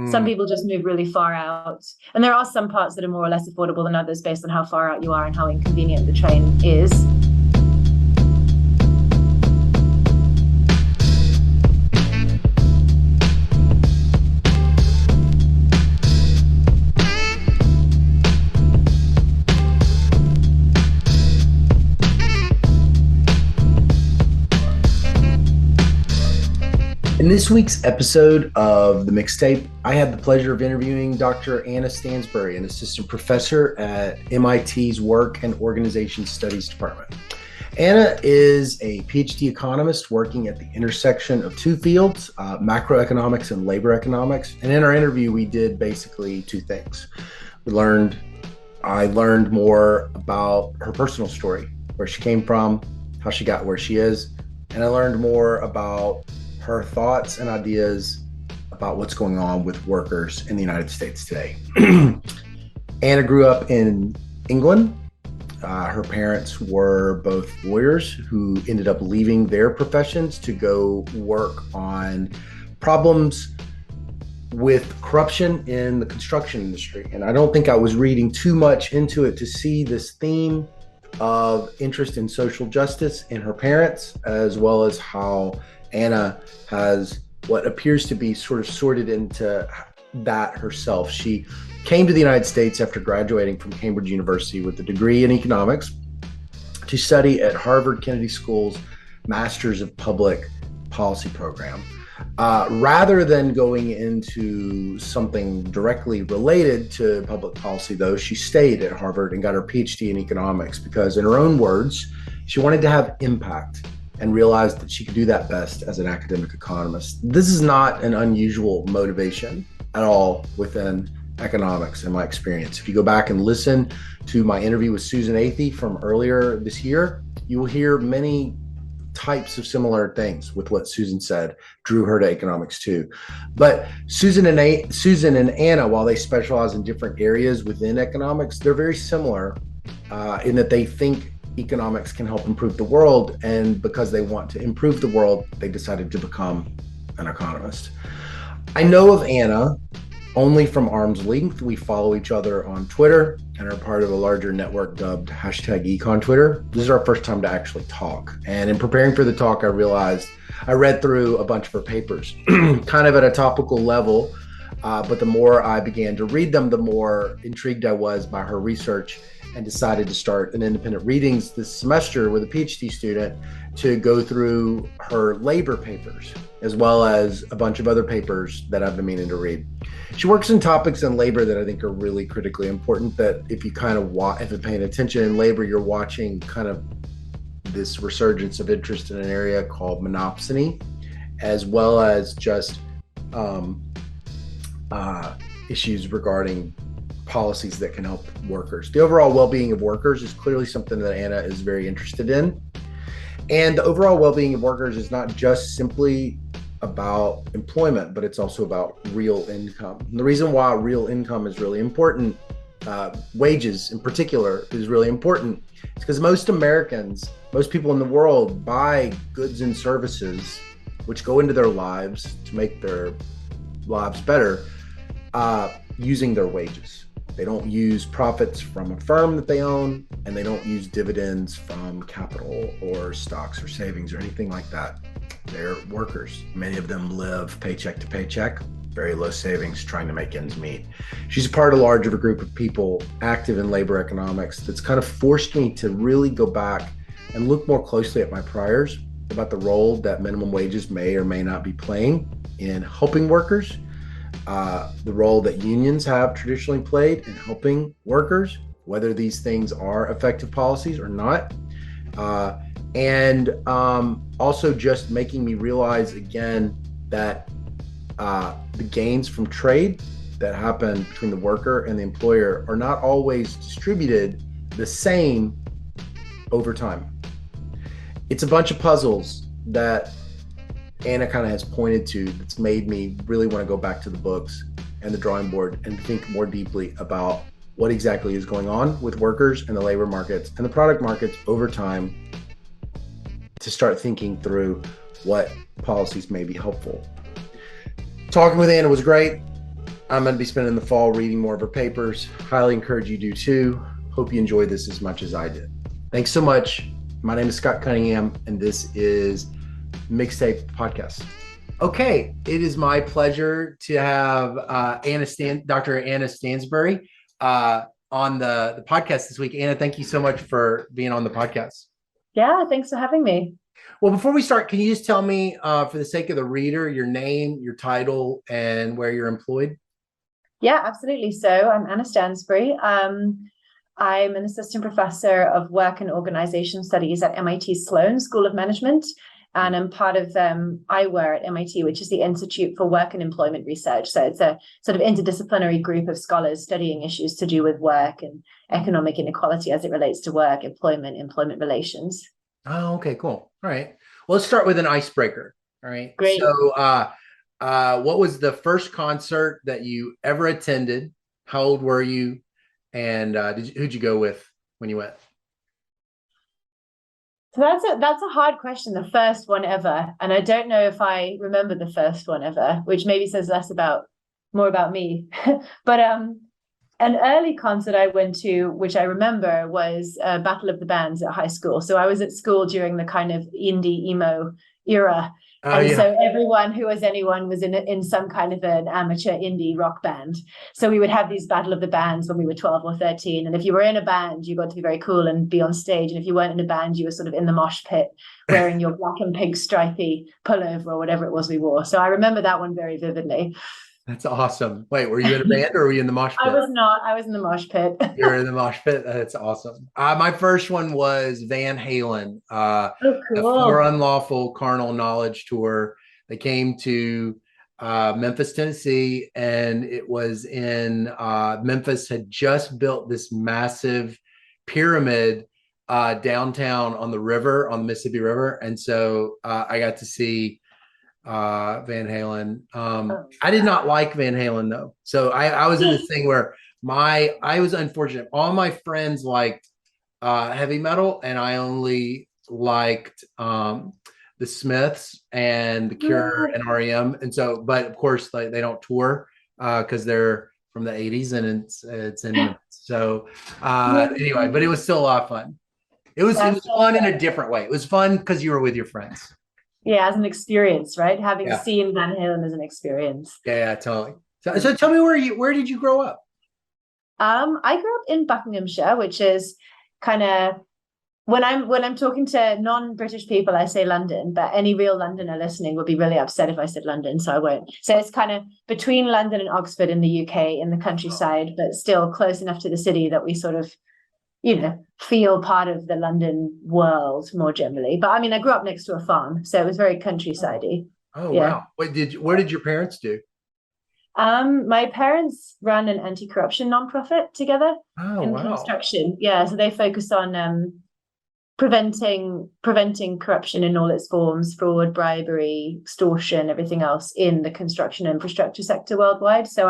Some people just move really far out. And there are some parts that are more or less affordable than others based on how far out you are and how inconvenient the train is. In this week's episode of the mixtape, I had the pleasure of interviewing Dr. Anna Stansbury, an assistant professor at MIT's Work and Organization Studies Department. Anna is a PhD economist working at the intersection of two fields, macroeconomics and labor economics. And in our interview, we did basically two things. I learned more about her personal story, where she came from, how she got where she is, and I learned more about her thoughts and ideas about what's going on with workers in the United States today. Anna grew up in England. Her parents were both lawyers who ended up leaving their professions to go work on problems with corruption in the construction industry. And I don't think I was reading too much into it to see this theme of interest in social justice in her parents, as well as how Anna has what appears to be sort of sorted into that herself. She came to the United States after graduating from Cambridge University with a degree in economics to study at Harvard Kennedy School's Masters of Public Policy program. Rather than going into something directly related to public policy, though, she stayed at Harvard and got her PhD in economics because, in her own words, she wanted to have impact and realized that she could do that best as an academic economist. This is not an unusual motivation at all within economics, in my experience. If you go back and listen to my interview with Susan Athey from earlier this year, you will hear many types of similar things with what Susan said drew her to economics too. But Susan and Anna, while they specialize in different areas within economics, they're very similar in that they think economics can help improve the world, and because they want to improve the world, they decided to become an economist. I know of Anna only from arm's length. We follow each other on Twitter and are part of a larger network dubbed #EconTwitter. This is our first time to actually talk. And in preparing for the talk, I read through a bunch of her papers, kind of at a topical level, but the more I began to read them, the more intrigued I was by her research, and decided to start an independent readings this semester with a PhD student to go through her labor papers, as well as a bunch of other papers that I've been meaning to read. She works in topics in labor that I think are really critically important, that if you if you're paying attention in labor, you're watching kind of this resurgence of interest in an area called monopsony, as well as just issues regarding policies that can help workers. The overall well-being of workers is clearly something that Anna is very interested in. And the overall well-being of workers is not just simply about employment, but it's also about real income. And the reason why real income is really important, wages in particular, is really important, is because most Americans, most people in the world buy goods and services which go into their lives to make their lives better using their wages. They don't use profits from a firm that they own, and they don't use dividends from capital or stocks or savings or anything like that. They're workers. Many of them live paycheck to paycheck, very low savings, trying to make ends meet. She's a part of a larger group of people active in labor economics that's kind of forced me to really go back and look more closely at my priors about the role that minimum wages may or may not be playing in helping workers. The role that unions have traditionally played in helping workers, whether these things are effective policies or not. And also just making me realize again that the gains from trade that happen between the worker and the employer are not always distributed the same over time. It's a bunch of puzzles that Anna kind of has pointed to that's made me really want to go back to the books and the drawing board and think more deeply about what exactly is going on with workers and the labor markets and the product markets over time, to start thinking through what policies may be helpful. Talking with Anna was great. I'm going to be spending the fall reading more of her papers. Highly encourage you do too. Hope you enjoyed this as much as I did. Thanks so much. My name is Scott Cunningham, and this is Mixtape Podcast. Okay, it is my pleasure to have Dr. Anna Stansbury on the podcast this week. Anna, thank you so much for being on the podcast. Yeah, thanks for having me. Well, before we start, can you just tell me, for the sake of the reader, your name, your title, and where you're employed? Yeah, absolutely. So I'm Anna Stansbury. I'm an assistant professor of work and organization studies at MIT Sloan School of Management. And I'm part of IWER at MIT, which is the Institute for Work and Employment Research. So it's a sort of interdisciplinary group of scholars studying issues to do with work and economic inequality as it relates to work, employment relations. Oh, okay, cool. All right. Well, let's start with an icebreaker. All right. Great. So, what was the first concert that you ever attended? How old were you? And who'd you go with when you went? So that's a hard question, the first one ever. And I don't know if I remember the first one ever, which maybe says more about me. But an early concert I went to, which I remember, was Battle of the Bands at high school. So I was at school during the kind of indie emo era. So everyone who was anyone was in some kind of an amateur indie rock band. So we would have these Battle of the Bands when we were 12 or 13. And if you were in a band, you got to be very cool and be on stage. And if you weren't in a band, you were sort of in the mosh pit wearing your black and pink stripy pullover or whatever it was we wore. So I remember that one very vividly. That's awesome. Wait, were you in a band or were you in the mosh pit? I was not. I was in the mosh pit. You're in the mosh pit. That's awesome. My first one was Van Halen, cool. the For Unlawful Carnal Knowledge tour. They came to Memphis, Tennessee, and it was in Memphis had just built this massive pyramid downtown on the river, on the Mississippi River. And so I got to see Van Halen. I did not like Van Halen though. So I was in this thing where I was unfortunate. All my friends liked heavy metal, and I only liked the Smiths and the Cure and REM. And so, but of course, like, they don't tour because they're from the 80s and it's in so anyway, but it was still a lot of fun. It was fun in a different way. It was fun because you were with your friends. Yeah, as an experience, right? Having seen Van Halen as an experience. Yeah, totally. So tell me, where did you grow up? I grew up in Buckinghamshire, which is kind of, when I'm talking to non-British people, I say London, but any real Londoner listening would be really upset if I said London, so I won't. So it's kind of between London and Oxford in the UK, in the countryside, but still close enough to the city that we sort of, feel part of the London world more generally. But I mean, I grew up next to a farm, so it was very countryside-y. Oh, yeah. Wow. What did your parents do? My parents run an anti-corruption nonprofit together in construction. Yeah, so they focus on preventing corruption in all its forms, fraud, bribery, extortion, everything else in the construction infrastructure sector worldwide. So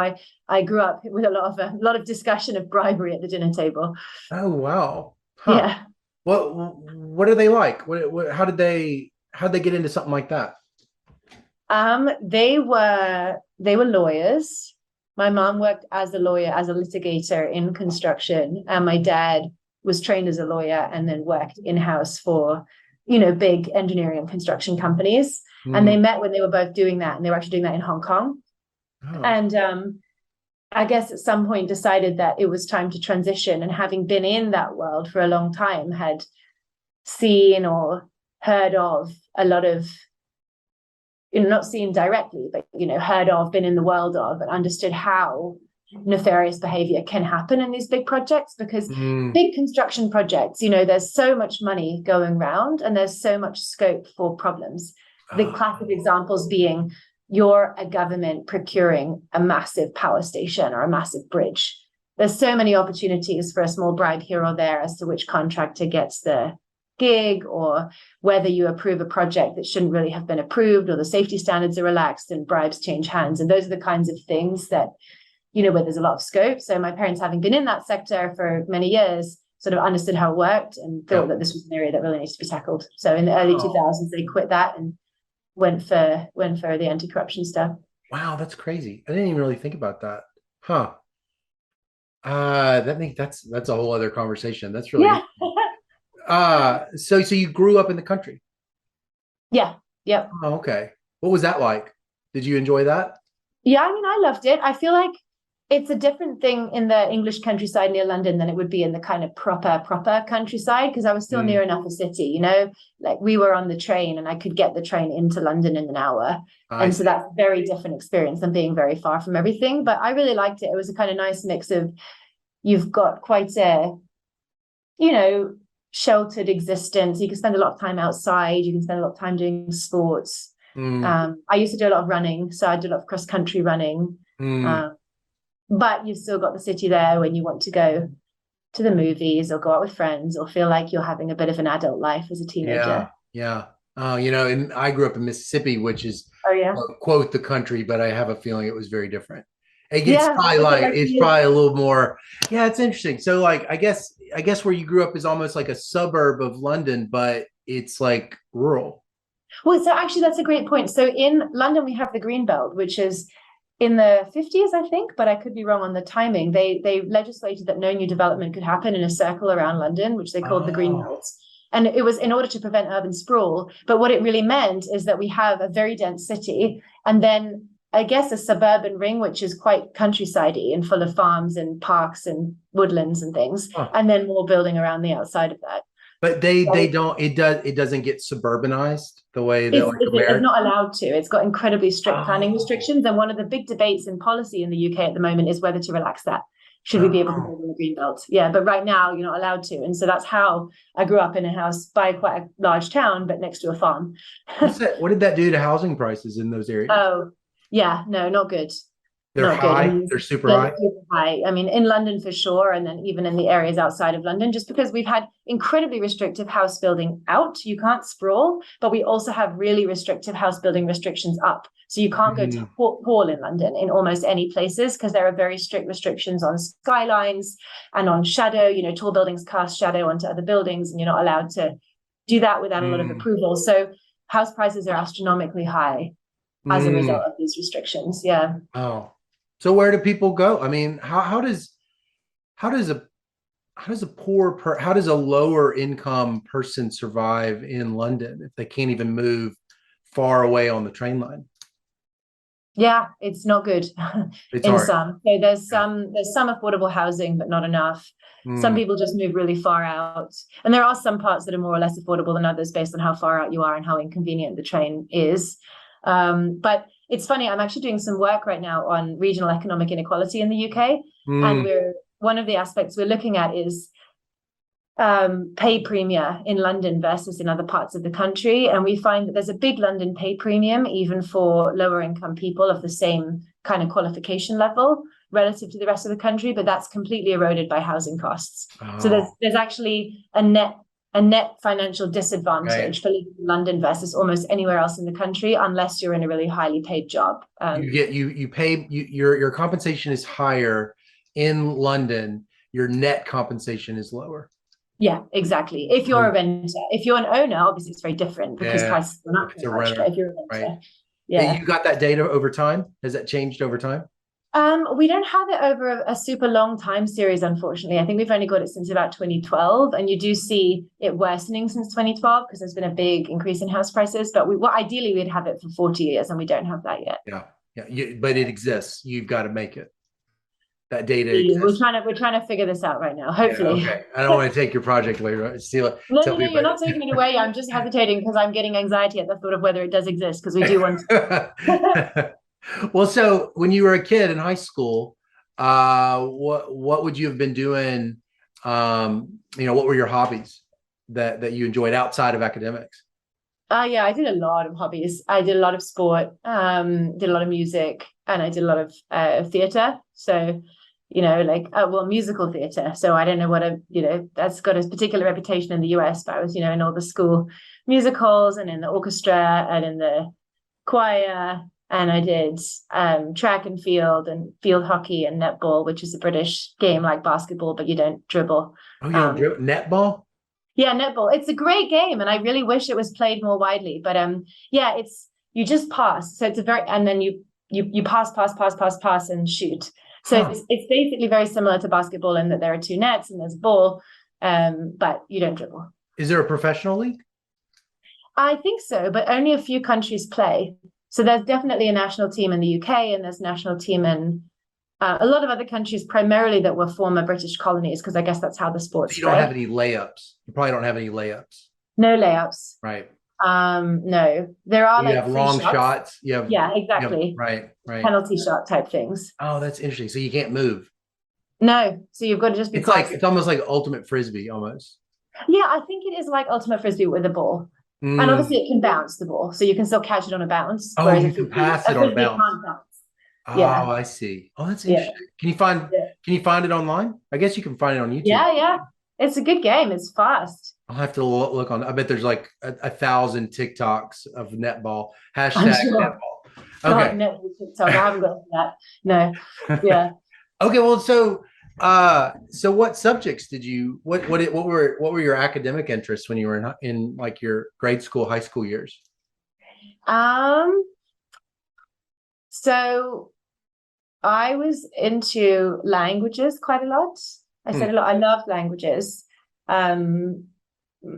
I grew up with a lot of discussion of bribery at the dinner table. Oh, wow. Huh. Yeah. What are they like? How did they get into something like that? They were lawyers. My mom worked as a lawyer, as a litigator in construction, and my dad was trained as a lawyer and then worked in-house for, big engineering and construction companies. And they met when they were both doing that, and they were actually doing that in Hong Kong. Oh. And I guess at some point decided that it was time to transition, and having been in that world for a long time, had seen or heard of a lot of, not seen directly, but, heard of, been in the world of, and understood how nefarious behavior can happen in these big projects, because big construction projects, there's so much money going around and there's so much scope for problems. The classic examples being, you're a government procuring a massive power station or a massive bridge. There's so many opportunities for a small bribe here or there as to which contractor gets the gig, or whether you approve a project that shouldn't really have been approved, or the safety standards are relaxed and bribes change hands. And those are the kinds of things that, where there's a lot of scope. So my parents, having been in that sector for many years, sort of understood how it worked and thought that this was an area that really needs to be tackled. So in the early 2000s, they quit that and went for the anti-corruption stuff. Wow, that's crazy. I didn't even really think about that. Huh. That's a whole other conversation. That's really Yeah. so you grew up in the country. Yeah. Yeah. Oh, okay. What was that like? Did you enjoy that? Yeah, I mean, I loved it. I feel like it's a different thing in the English countryside near London than it would be in the kind of proper countryside because I was still Mm, near enough a city, you know, like we were on the train and I could get the train into London in an hour. I And so see. that's a very different experience than being very far from everything. But I really liked it. It was a kind of nice mix of you've got quite a, you know, sheltered existence. You can spend a lot of time outside, you can spend a lot of time doing sports. Mm, I used to do a lot of running, so I did a lot of cross country running. mm. Um, but you've still got the city there when you want to go to the movies or go out with friends or feel like you're having a bit of an adult life as a Yeah, teenager. yeah. And I grew up in Mississippi, which is Oh yeah. quote the country, but I have a feeling it was very different. Yeah. What was it like for It's you? probably a little more. Yeah, it's interesting. So like, I guess where you grew up is almost like a suburb of London, but it's like rural. Well, so actually that's a great point. So in London we have the Green Belt, which is in the 50s, I think, but I could be wrong on the timing. They legislated that no new development could happen in a circle around London, which they called the Green Oh, Belt. And it was in order to prevent urban sprawl. But what it really meant is that we have a very dense city and then I guess a suburban ring, which is quite countryside-y and full of farms and parks and woodlands and things, huh. and then more building around the outside of that. But they So don't. It doesn't get suburbanized the way that like it's America. not allowed to. It's got incredibly strict planning Oh, restrictions. And one of the big debates in policy in the UK at the moment is whether to relax that. Should we be able to oh. build in the green belt? Yeah, but right now you're not allowed to. And so that's how I grew up in a house by quite a large town, but next to a farm. What's that? What did that do to housing prices in those areas? Oh, yeah, no, not good. They're Not good. I high. mean, They're super they're high. super high. I mean, in London for sure, and then even in the areas outside of London, just because we've had incredibly restrictive house building out, you can't sprawl, but we also have really restrictive house building restrictions up. So you can't go Mm, tall in London in almost any places because there are very strict restrictions on skylines and on shadow. You know, tall buildings cast shadow onto other buildings, and you're not allowed to do that without a lot of mm, approval. So house prices are astronomically high as a result mm. of these restrictions. Yeah. Oh, so where do people go? I mean, how does a how does a lower income person survive in London if they can't even move far away on the train line? Yeah, it's not good It's in hard. some. So Yeah. there's some affordable housing, but not enough. Some Mm, people just move really far out. And there are some parts that are more or less affordable than others based on how far out you are and how inconvenient the train is. But it's funny, I'm actually doing some work right now on regional economic inequality in the UK. And mm, we're one of the aspects we're looking at is pay premium in London versus in other parts of the country. And we find that there's a big London pay premium, even for lower income people of the same kind of qualification level relative to the rest of the country, but that's completely eroded by housing costs. So oh, there's actually a net financial right. disadvantage for living in London versus almost anywhere else in the country, unless you're in a really highly paid job. You pay your compensation is higher in London. Your net compensation is lower. Yeah, exactly. If you're a Mm, renter, if you're an owner, obviously it's very different because yeah, prices are not if it's very a much. But renter, if you're a right? renter, yeah. You got that data over time? Has that changed over time? We don't have it over a super long time series, unfortunately. I think we've only got it since about 2012, and you do see it worsening since 2012 because there's been a big increase in house prices. But ideally we'd have it for 40 years, and we don't have that yet. Yeah, yeah. But it exists. You've got to make it. That data We're exists. trying to we're trying to figure this out right now. Yeah. Hopefully. Okay. I don't want to take your project later. Steal it. No, Tell no, no, me you're about not taking it away. I'm just hesitating because I'm getting anxiety at the thought of whether it does exist because we do want to. it. Well, so when you were a kid in high school, what would you have been doing? What were your hobbies that you enjoyed outside of academics? Yeah, I did a lot of hobbies. I did a lot of sport, did a lot of music, and I did a lot of theater. So, like well, musical theater. So I don't know that's got a particular reputation in the US, but I was, in all the school musicals and in the orchestra and in the choir. And I did track and field hockey and netball, which is a British game like basketball, but you don't dribble. Oh, you don't Um, netball? yeah, netball. It's a great game, and I really wish it was played more widely. But yeah, it's you just pass. So it's a very and then you you pass and shoot. So it's basically very similar to basketball in that there are two nets and there's a ball, but you don't dribble. Is there a professional league? I think so, but only a few countries play. So there's definitely a national team in the UK, and there's a national team in a lot of other countries, primarily that were former British colonies, because I guess that's how the sport You don't have any layups. You probably don't have any layups. No layups. Right. No. There are you like have long shots. Yeah, exactly. Right. Penalty shot type things. Oh, that's interesting. So you can't move. No. So you've got to just be it's almost like ultimate frisbee almost. Yeah, I think it is like ultimate frisbee with a ball. And obviously it can bounce the ball. So you can still catch it on a bounce. Oh, you can pass it on a bounce. Oh, yeah. I see. Oh, that's interesting. Yeah. Can you find it online? I guess you can find it on YouTube. Yeah. It's a good game. It's fast. I'll have to look on. I bet there's like 1,000 TikToks of netball. Hashtag netball. Okay. No, TikTok. I haven't got that. No. Yeah. Okay. Well, so what subjects did you what were your academic interests when you were in like your grade school, high school years? So I was into languages quite a lot. I said a lot. I loved languages.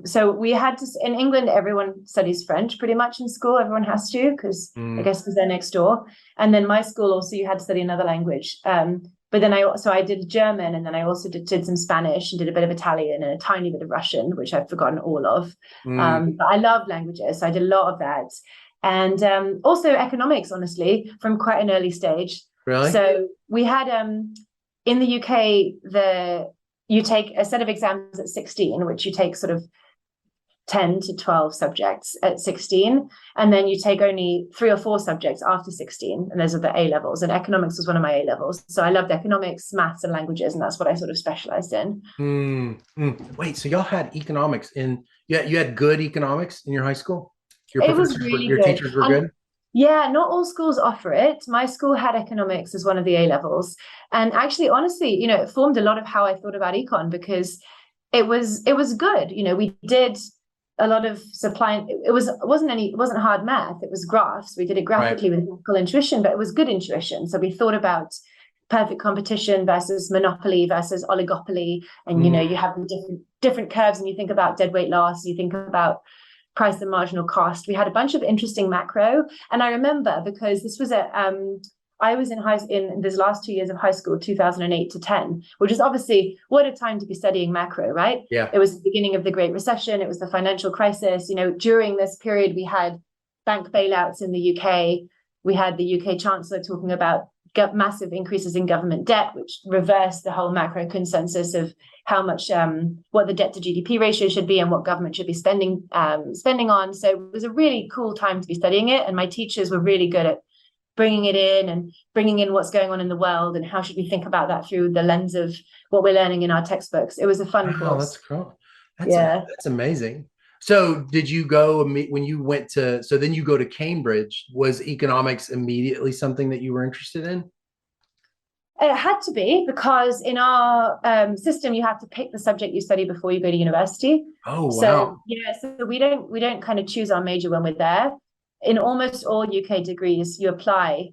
So we had to, in England, everyone studies French pretty much in school. Everyone has to, because I guess because they're next door. And then my school also, you had to study another language. But then I did German, and then I also did some Spanish and did a bit of Italian and a tiny bit of Russian, which I've forgotten all of. But I love languages. So I did a lot of that. And also economics, honestly, from quite an early stage. Really? So we had in the UK, you take a set of exams at 16, which you take sort of 10 to 12 subjects at 16, and then you take only 3 or 4 subjects after 16, and those are the A levels, and economics was one of my A levels. So I loved economics, maths, and languages, and that's what I sort of specialized in. Wait, so y'all had economics you had good economics in your high school? It was really your good. Teachers were good? Yeah, not all schools offer it. My school had economics as one of the A levels. And actually, honestly, it formed a lot of how I thought about econ, because it was good. We did a lot of supply. It wasn't hard math. It was graphs. We did it graphically with graphical intuition, but it was good intuition. So we thought about perfect competition versus monopoly versus oligopoly. And, you have the different curves, and you think about deadweight loss, you think about price and marginal cost. We had a bunch of interesting macro. And I remember, because this was I was in these last 2 years of high school, 2008 to 10, which is obviously what a time to be studying macro, right? Yeah. It was the beginning of the Great Recession. It was the financial crisis. During this period, we had bank bailouts in the UK. We had the UK Chancellor talking about massive increases in government debt, which reversed the whole macro consensus of how much, what the debt to GDP ratio should be and what government should be spending on. So it was a really cool time to be studying it. And my teachers were really good at bringing it in and bringing in what's going on in the world and how should we think about that through the lens of what we're learning in our textbooks. It was a fun course. That's cool. That's amazing. So did you go when you went to, so then you go to Cambridge, was economics immediately something that you were interested in? It had to be, because in our system, you have to pick the subject you study before you go to university. Oh, wow. So we don't kind of choose our major when we're there. In almost all UK degrees, you apply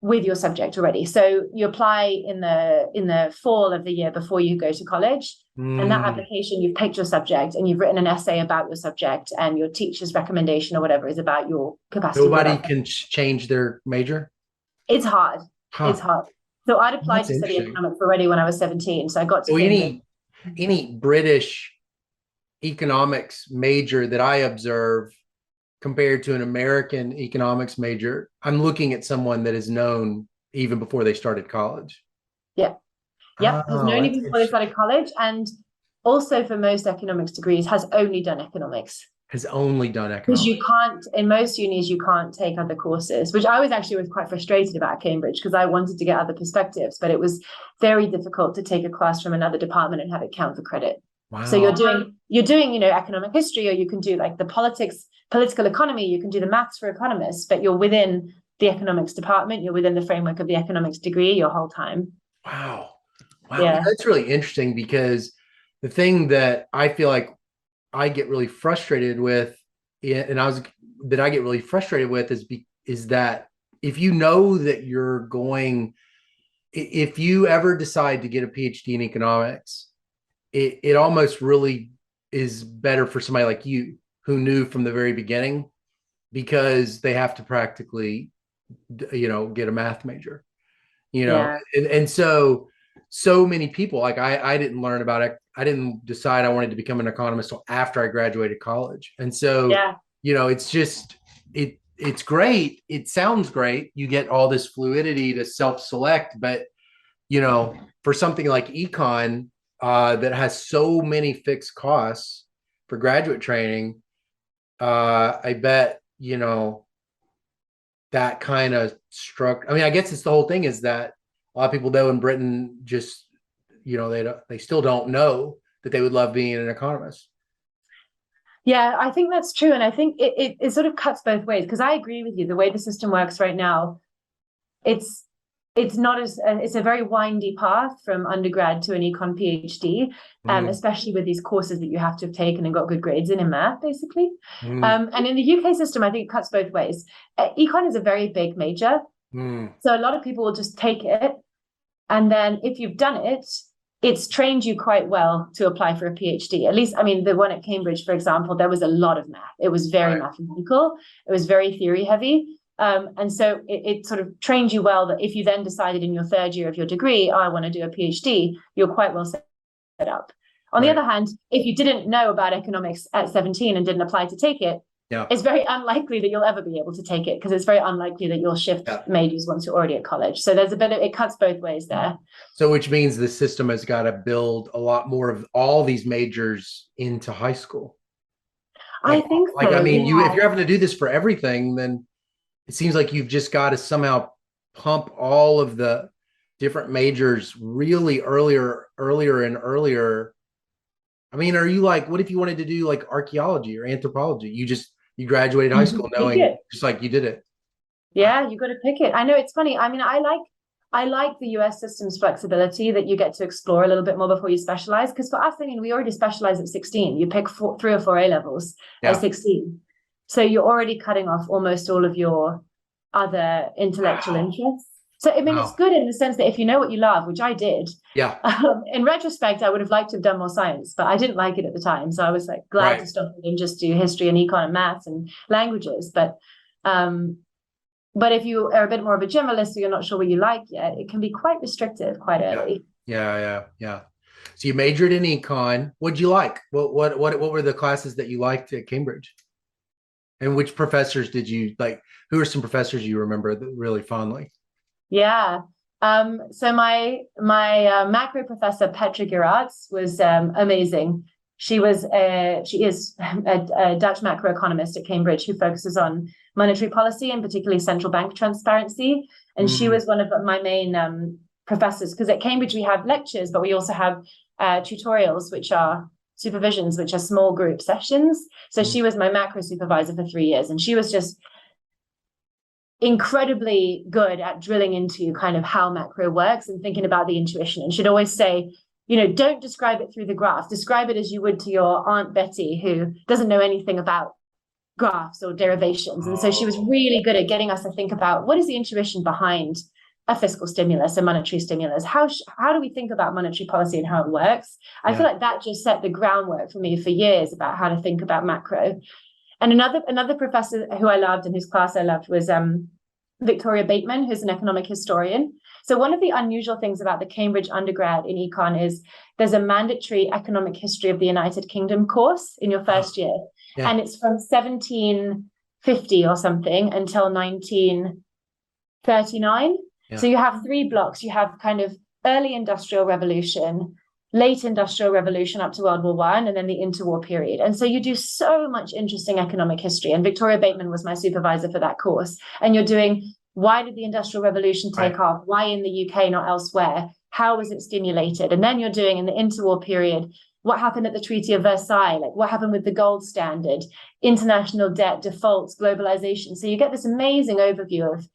with your subject already. So you apply in the fall of the year before you go to college. And that application, you've picked your subject and you've written an essay about your subject, and your teacher's recommendation or whatever is about your capacity. Nobody can change their major? It's hard. It's hard. So I'd applied to study economics already when I was 17. So I got to any British economics major that I observe compared to an American economics major, I'm looking at someone that is known even before they started college. Yeah. Yep. Has known even before they started college. And also for most economics degrees has only done economics. Has only done economics. Because you can't, in most unis, you can't take other courses, which I was quite frustrated about at Cambridge, because I wanted to get other perspectives, but it was very difficult to take a class from another department and have it count for credit. Wow. So you're doing, economic history, or you can do like the political economy, you can do the maths for economists, but you're within the economics department, you're within the framework of the economics degree your whole time. Wow. Yeah. That's really interesting, because the thing that I feel like I get really frustrated with, is that if you know that you're going, if you ever decide to get a PhD in economics, it almost really is better for somebody like you who knew from the very beginning, because they have to practically, get a math major, Yeah. and so many people, like I didn't learn about it. I didn't decide I wanted to become an economist until after I graduated college. And so, Yeah. it's just, it's great. It sounds great. You get all this fluidity to self-select, but for something like econ, that has so many fixed costs for graduate training, I bet, that kind of struck. I mean, I guess it's the whole thing is that a lot of people though in Britain just, they still don't know that they would love being an economist. Yeah, I think that's true. And I think it sort of cuts both ways, because I agree with you. The way the system works right now, it's it's not as it's a very windy path from undergrad to an econ PhD, Mm, especially with these courses that you have to have taken and got good grades in math, basically. mm, And in the UK system, I think it cuts both ways. Econ is a very big major, mm. so a lot of people will just take it, and then if you've done it, it's trained you quite well to apply for a PhD. At least, I mean, the one at Cambridge, for example, there was a lot of math. It was very Right. mathematical. It was very theory heavy. And so it sort of trained you well that if you then decided in your third year of your degree, oh, I want to do a PhD, you're quite well set up. On the Right. other hand, if you didn't know about economics at 17 and didn't apply to take it, Yeah. it's very unlikely that you'll ever be able to take it, because it's very unlikely that you'll shift Yeah. majors once you're already at college. So there's a bit of, it cuts both ways there. So, which means the system has got to build a lot more of all these majors into high school. I Like, think I so, mean, if yeah. you're having to do this for everything, then it seems like you've just got to somehow pump all of the different majors really earlier and earlier. I mean, are you like, what if you wanted to do like archaeology or anthropology? You graduated high You school just pick knowing it. just like you did it. Yeah, you got to pick it. I know it's funny. I mean, I like the US system's flexibility that you get to explore a little bit more before you specialize. Because for us, I mean, we already specialize at 16. You pick three or four A levels at Yeah. 16. So you're already cutting off almost all of your other intellectual Wow. interests. So, I mean, it's Wow. good in the sense that if you know what you love, which I did, Yeah. in retrospect, I would have liked to have done more science, but I didn't like it at the time. So I was like glad to Right. stop and just do history and econ and maths and languages. Um, but if you are a bit more of a generalist, or you're not sure what you like yet, it can be quite restrictive quite Yeah. early. Yeah. So you majored in econ. What'd you like? What were the classes that you liked at Cambridge? And which professors did you like? Who are some professors you remember really fondly? Yeah. So my macro professor Petra Geratz was amazing. She is a Dutch macroeconomist at Cambridge who focuses on monetary policy and particularly central bank transparency. And she Mm, was one of my main professors, because at Cambridge we have lectures, but we also have tutorials, which are supervisions, which are small group sessions. So mm, she was my macro supervisor for 3 years, and she was just incredibly good at drilling into kind of how macro works and thinking about the intuition. And she'd always say, don't describe it through the graph. Describe it as you would to your Aunt Betty, who doesn't know anything about graphs or derivations. And so she was oh, really good at getting us to think about what is the intuition behind a fiscal stimulus, a monetary stimulus. How do we think about monetary policy and how it works? I feel yeah. like that just set the groundwork for me for years about how to think about macro. And another professor who I loved and whose class I loved was Victoria Bateman, who's an economic historian. So one of the unusual things about the Cambridge undergrad in econ is there's a mandatory economic history of the United Kingdom course in your Oh, first year. yeah. And it's from 1750 or something until 1939. So Yeah. you have three blocks. You have kind of early industrial revolution, late industrial revolution up to World War One, and then the interwar period. And so you do so much interesting economic history. And Victoria Bateman was my supervisor for that course. And you're doing, why did the industrial revolution take Right. off? Why in the UK, not elsewhere? How was it stimulated? And then you're doing in the interwar period, what happened at the Treaty of Versailles? Like what happened with the gold standard, international debt, defaults, globalization. So you get this amazing overview of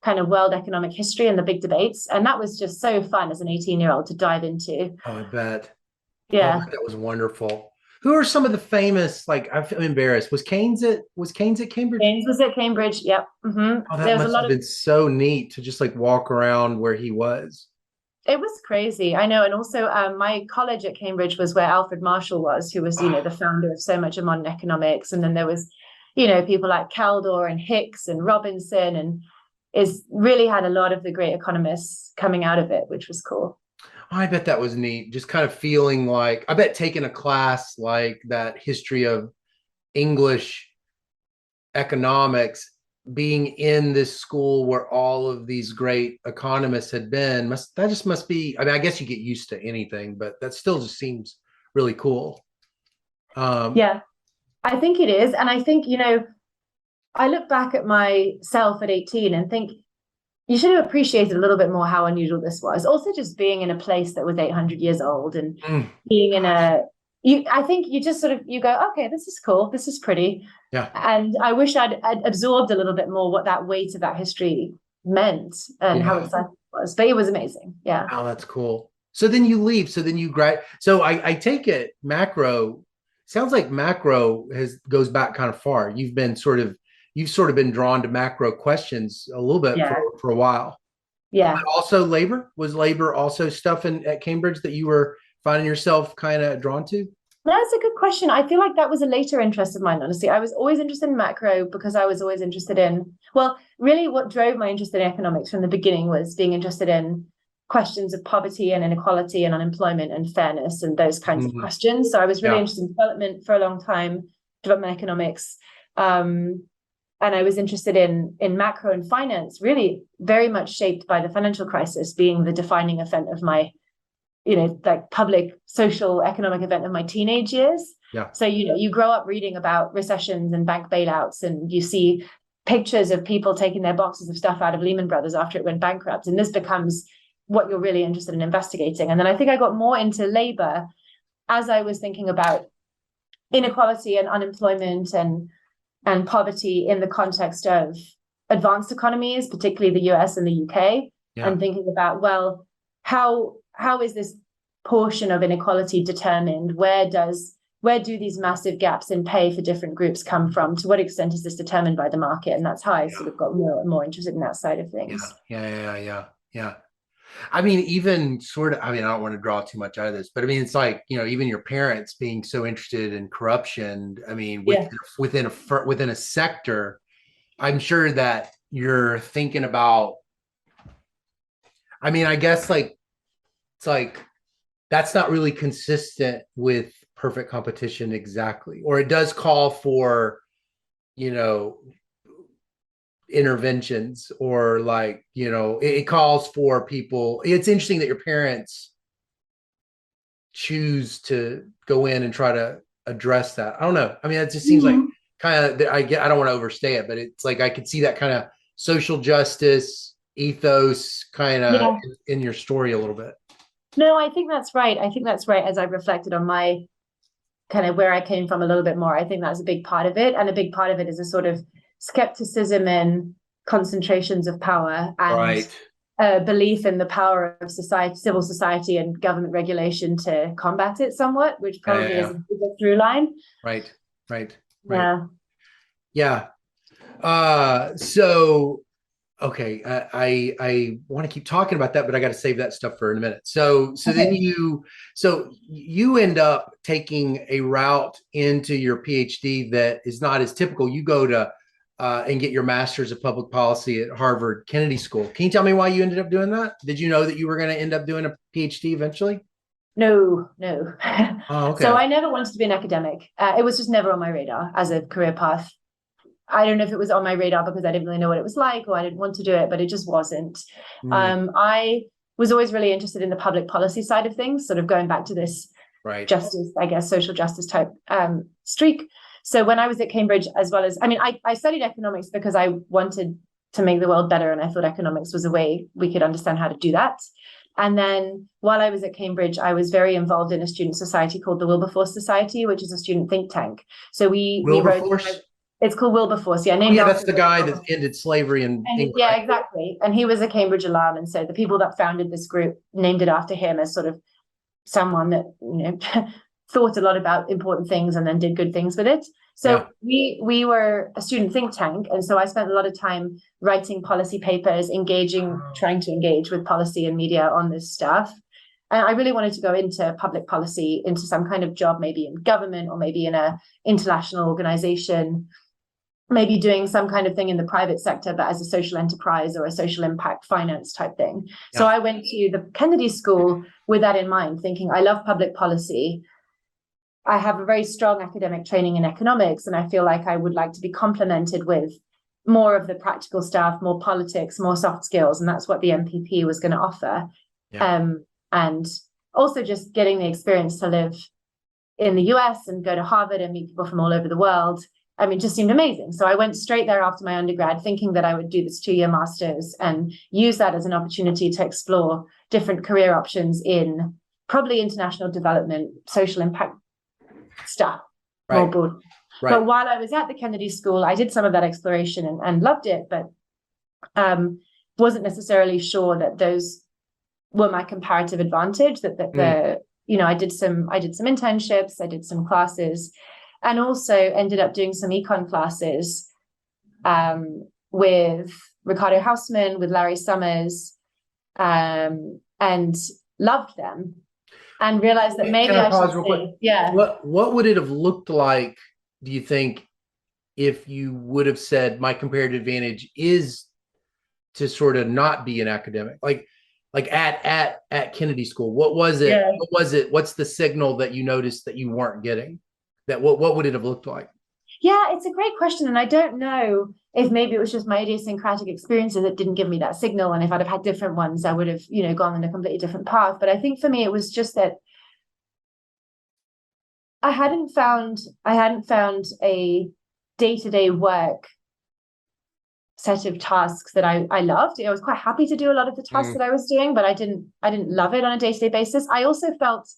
kind of world economic history and the big debates. And that was just so fun as an 18-year-old to dive into. Oh, I bet. Oh, Yeah. that was wonderful. Who are some of the famous, like, I'm embarrassed. Was Keynes at Cambridge? James was at Cambridge. Yep. Oh, that There was a must lot have of, been so neat to just like walk around where he was. it was crazy. I know. And also, my college at Cambridge was where Alfred Marshall was, who was, Oh, the founder of so much of modern economics. And then there was, people like Caldor and Hicks and Robinson, and is really had a lot of the great economists coming out of it, which was cool. I bet that was neat. Just kind of feeling like, I bet taking a class like that history of English economics, being in this school where all of these great economists had been, must be, I mean, I guess you get used to anything, but that still just seems really cool. Yeah, I think it is. And I think, I look back at myself at 18 and think you should have appreciated a little bit more how unusual this was. Also, just being in a place that was 800 years old and being in I think you just sort of, you go, okay, this is cool. This is pretty. Yeah. And I wish I'd absorbed a little bit more what that weight of that history meant and how exciting it was. But it was amazing. Yeah. Oh, that's cool. So then you leave. So then you grad. So I take it macro sounds like macro goes back kind of far. You've sort of been drawn to macro questions a little bit Yeah. for a while. Yeah. Also, labor also stuff at Cambridge that you were finding yourself kind of drawn to? That's a good question. I feel like that was a later interest of mine, honestly. I was always interested in macro because I was always interested in, well, really what drove my interest in economics from the beginning was being interested in questions of poverty and inequality and unemployment and fairness and those kinds of questions. So I was really interested in development for a long time, development economics. And I was interested in macro and finance, really very much shaped by the financial crisis being the defining event of my, like public social economic event of my teenage years. Yeah. So, you grow up reading about recessions and bank bailouts, and you see pictures of people taking their boxes of stuff out of Lehman Brothers after it went bankrupt. And this becomes what you're really interested in investigating. And then I think I got more into labor as I was thinking about inequality and unemployment and poverty in the context of advanced economies, particularly the US and the UK, and thinking about, well, how is this portion of inequality determined? Where do these massive gaps in pay for different groups come from? To what extent is this determined by the market? And that's how I sort of got more and more interested in that side of things. Yeah. I mean, even sort of, I mean, I don't want to draw too much out of this, but I mean, it's like, even your parents being so interested in corruption. I mean, within a sector, I'm sure that you're thinking about, I mean, I guess like, it's like, that's not really consistent with perfect competition exactly, or it does call for, interventions, or like, it calls for people. It's interesting that your parents choose to go in and try to address that. I don't know. I mean, it just seems like kind of, I don't want to overstay it, but it's like I could see that kind of social justice ethos kind of in your story a little bit. No, I think that's right. As I've reflected on my kind of where I came from a little bit more, I think that's a big part of it. And a big part of it is a sort of skepticism in concentrations of power and belief in the power of society, civil society and government regulation to combat it somewhat, which probably is a bigger through line. Right. Yeah. So, okay, I want to keep talking about that, but I got to save that stuff for in a minute. So then you end up taking a route into your PhD that is not as typical. You go to and get your master's of public policy at Harvard Kennedy School. Can you tell me why you ended up doing that? Did you know that you were going to end up doing a PhD eventually? No. Oh, okay. So I never wanted to be an academic. It was just never on my radar as a career path. I don't know if it was on my radar because I didn't really know what it was like, or I didn't want to do it, but it just wasn't. I was always really interested in the public policy side of things, sort of going back to this justice, I guess, social justice type streak. So when I was at Cambridge, as well as, I mean, I studied economics because I wanted to make the world better. And I thought economics was a way we could understand how to do that. And then while I was at Cambridge, I was very involved in a student society called the Wilberforce Society, which is a student think tank. So we wrote, it's called Wilberforce. Yeah, that's the guy that ended slavery in England. Yeah, exactly. And he was a Cambridge alum. And so the people that founded this group named it after him as sort of someone that, thought a lot about important things and then did good things with it. So we were a student think tank. And so I spent a lot of time writing policy papers, trying to engage with policy and media on this stuff. And I really wanted to go into public policy, into some kind of job, maybe in government or maybe in a international organization, maybe doing some kind of thing in the private sector, but as a social enterprise or a social impact finance type thing. So I went to the Kennedy School with that in mind, thinking I love public policy. I have a very strong academic training in economics, and I feel like I would like to be complemented with more of the practical stuff, more politics, more soft skills. And that's what the MPP was going to offer. And also just getting the experience to live in the US and go to Harvard and meet people from all over the world. I mean, just seemed amazing. So I went straight there after my undergrad, thinking that I would do this 2-year master's and use that as an opportunity to explore different career options in probably international development, social impact stuff, more broad. But while I was at the Kennedy School, I did some of that exploration and loved it, but wasn't necessarily sure that those were my comparative advantage. I did some internships, I did some classes, and also ended up doing some econ classes with Ricardo Hausman, with Larry Summers, and loved them, and realized that maybe I should stay. Yeah. What would it have looked like, do you think, if you would have said my comparative advantage is to sort of not be an academic, like at Kennedy School? What was it? Yeah. What was it? What's the signal that you noticed that you weren't getting? That what would it have looked like? Yeah, it's a great question. And I don't know if maybe it was just my idiosyncratic experiences that didn't give me that signal. And if I'd have had different ones, I would have, gone in a completely different path. But I think for me, it was just that I hadn't found a day-to-day work set of tasks that I loved. I was quite happy to do a lot of the tasks that I was doing, but I didn't love it on a day-to-day basis. I also felt,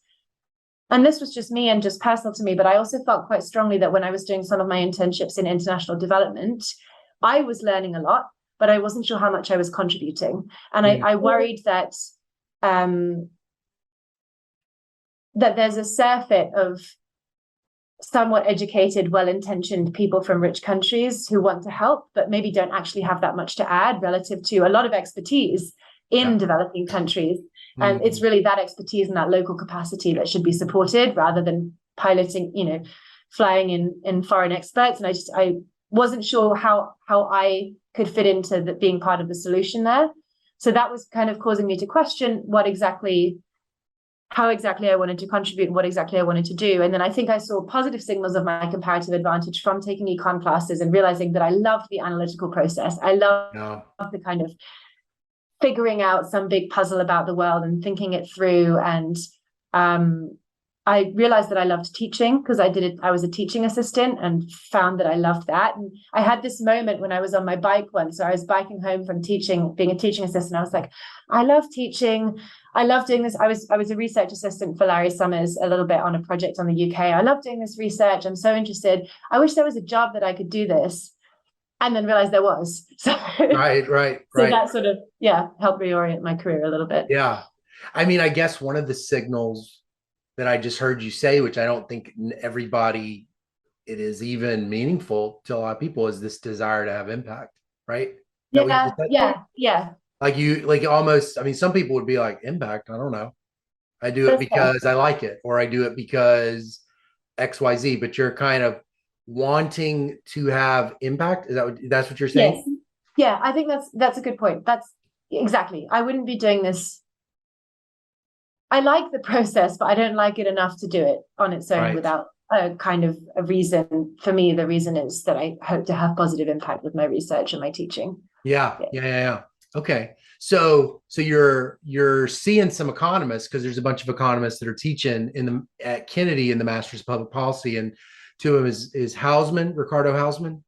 and this was just me and just personal to me, but I also felt quite strongly that when I was doing some of my internships in international development, I was learning a lot, but I wasn't sure how much I was contributing. And I worried that that there's a surfeit of somewhat educated, well-intentioned people from rich countries who want to help, but maybe don't actually have that much to add relative to a lot of expertise in developing countries. And it's really that expertise and that local capacity that should be supported rather than piloting, flying in foreign experts. And I wasn't sure how I could fit into being part of the solution there. So that was kind of causing me to question how exactly I wanted to contribute and what exactly I wanted to do. And then I think I saw positive signals of my comparative advantage from taking econ classes and realizing that I loved the analytical process. I loved the kind of figuring out some big puzzle about the world and thinking it through. And I realized that I loved teaching because I was a teaching assistant and found that I loved that. And I had this moment when I was on my bike once. So I was biking home from being a teaching assistant. I was like, I love teaching. I love doing this. I was a research assistant for Larry Summers a little bit on a project on the UK. I love doing this research. I'm so interested. I wish there was a job that I could do this. And then realized there was. So right. So that sort of, helped reorient my career a little bit. Yeah. I mean, I guess one of the signals that I just heard you say, which I don't think everybody, it is even meaningful to a lot of people, is this desire to have impact, right? Yeah. Like almost, I mean, some people would be like, impact, I don't know. I do it because I like it, or I do it because XYZ, but you're kind of wanting to have impact. That's what you're saying? Yes. Yeah, I think that's a good point. That's exactly. I wouldn't be doing this. I like the process, but I don't like it enough to do it on its own without a kind of a reason. For me, the reason is that I hope to have positive impact with my research and my teaching. Yeah. Okay. So you're seeing some economists, because there's a bunch of economists that are teaching at Kennedy in the Master's of Public Policy, and two of them is Hausman, Ricardo Hausman.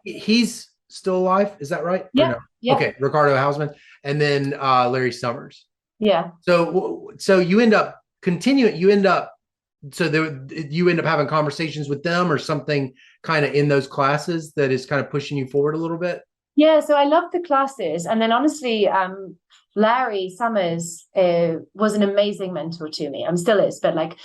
He's still alive. Is that right? Yeah. Okay. Ricardo Hausman, and then Larry Summers. Yeah. So you end up continuing. You end up having conversations with them or something kind of in those classes that is kind of pushing you forward a little bit. Yeah. So I loved the classes, and then honestly, Larry Summers was an amazing mentor to me. Still is, but like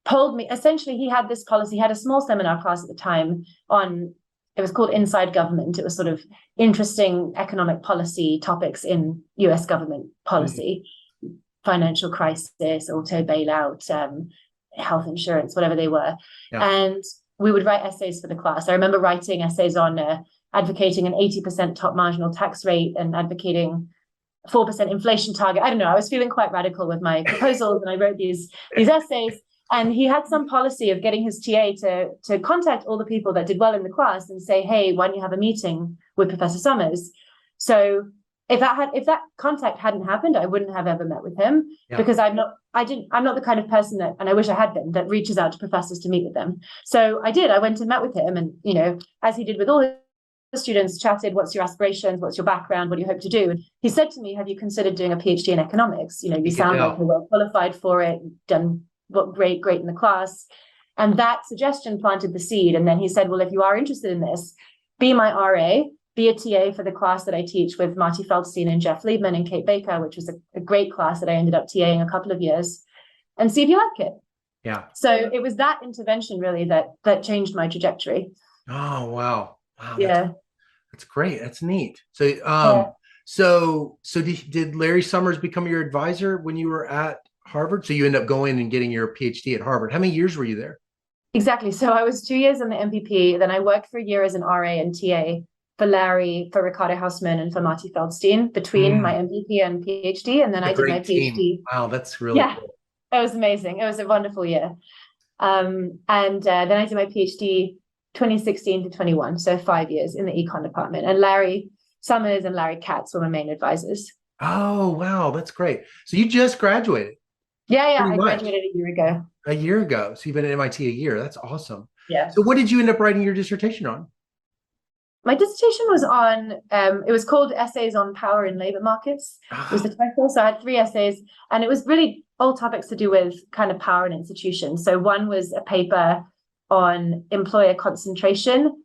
told me, essentially, he had this policy. He had a small seminar class at the time on, it was called Inside Government. It was sort of interesting economic policy topics in US government policy, financial crisis, auto bailout, health insurance, whatever they were. Yeah. And we would write essays for the class. I remember writing essays on advocating an 80% top marginal tax rate and advocating 4% inflation target. I don't know. I was feeling quite radical with my proposals, and I wrote these essays. And he had some policy of getting his TA to contact all the people that did well in the class and say, hey, why don't you have a meeting with Professor Summers? So if that contact hadn't happened, I wouldn't have ever met with him, because I'm not the kind of person that, and I wish I had been, that reaches out to professors to meet with them. So I did. I went and met with him, and, you know, as he did with all his students, chatted, what's your aspirations, what's your background, what do you hope to do? And he said to me, have you considered doing a PhD in economics? You know, you sound like you're well qualified for it, done great in the class. And that suggestion planted the seed. And then he said, well, if you are interested in this, be my RA, be a TA for the class that I teach with Marty Feldstein and Jeff Liebman and Kate Baker, which was a great class that I ended up TAing a couple of years, and see if you like it. Yeah. So it was that intervention really that changed my trajectory. Oh, wow. Wow. Yeah. That's great. That's neat. So, so did Larry Summers become your advisor when you were at Harvard? So you end up going and getting your PhD at Harvard. How many years were you there? Exactly. So I was 2 years in the MPP. Then I worked for a year as an RA and TA for Larry, for Ricardo Hausman, and for Marty Feldstein between my MPP and PhD. And then I did my PhD. Team. Wow, that's really cool. It was amazing. It was a wonderful year. And then I did my PhD 2016 to 21, so 5 years in the econ department. And Larry Summers and Larry Katz were my main advisors. Oh, wow, that's great. So you just graduated. Yeah, I graduated a year ago. A year ago. So you've been at MIT a year. That's awesome. Yeah. So what did you end up writing your dissertation on? My dissertation was on, it was called Essays on Power in Labor Markets. It was the title. So I had 3 essays, and it was really all topics to do with kind of power and institutions. So one was a paper on employer concentration.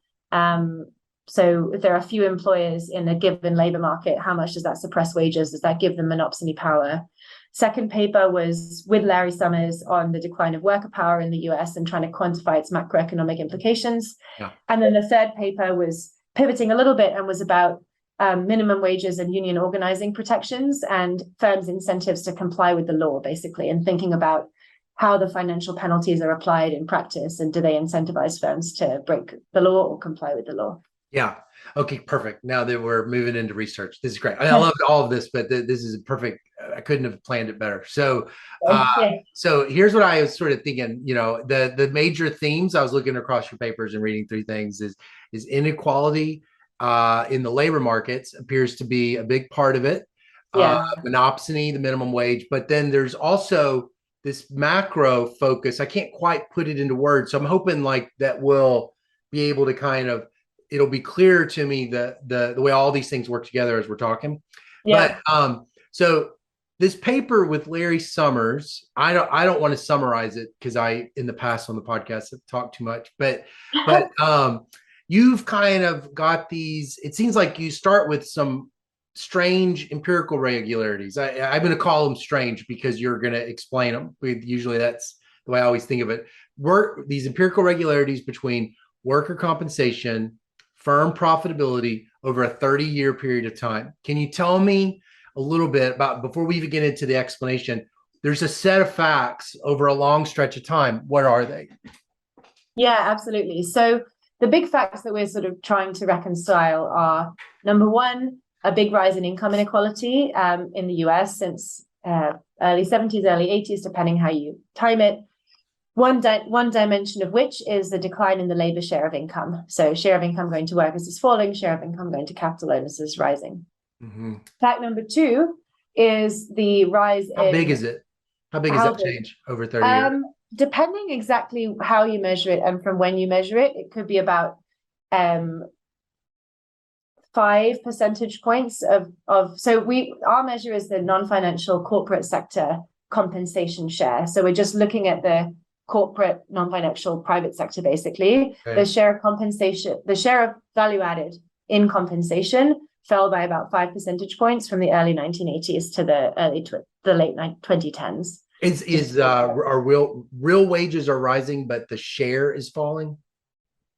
So if there are few employers in a given labor market, how much does that suppress wages? Does that give them monopoly power? Second paper was with Larry Summers on the decline of worker power in the US and trying to quantify its macroeconomic implications. Yeah. And then the third paper was pivoting a little bit and was about minimum wages and union organizing protections and firms' incentives to comply with the law, basically, and thinking about how the financial penalties are applied in practice, and do they incentivize firms to break the law or comply with the law? Yeah. Okay, perfect. Now that we're moving into research, this is great. I love all of this, but this is perfect. I couldn't have planned it better. So, so here's what I was sort of thinking. You know, the major themes I was looking across your papers and reading through things is inequality in the labor markets appears to be a big part of it. Monopsony, the minimum wage, but then there's also this macro focus. I can't quite put it into words, so I'm hoping like that will be able to kind of, it'll be clear to me the way all these things work together as we're talking. But so this paper with Larry Summers, I don't want to summarize it because I in the past on the podcast have talked too much, but you've kind of got these, it seems like you start with some strange empirical regularities. I'm going to call them strange because you're going to explain them. Usually that's the way I always think of it. These empirical regularities between worker compensation, firm profitability over a 30-year period of time. Can you tell me a little bit about, before we even get into the explanation, there's a set of facts over a long stretch of time. What are they? Yeah, absolutely. So the big facts that we're sort of trying to reconcile are, number one, a big rise in income inequality in the US since early 70s, early 80s, depending how you time it. One dimension of which is the decline in the labor share of income. So share of income going to workers is falling, share of income going to capital owners is rising. Fact number two is the rise How big is it? How big is that change over 30 years? Depending exactly how you measure it and from when you measure it, it could be about 5 percentage points of so our measure is the non-financial corporate sector compensation share. So we're just looking at the corporate non-financial private sector, basically. The share of compensation, the share of value added in compensation fell by about 5 percentage points from the early 1980s to the late 2010s. Are real wages are rising, but the share is falling?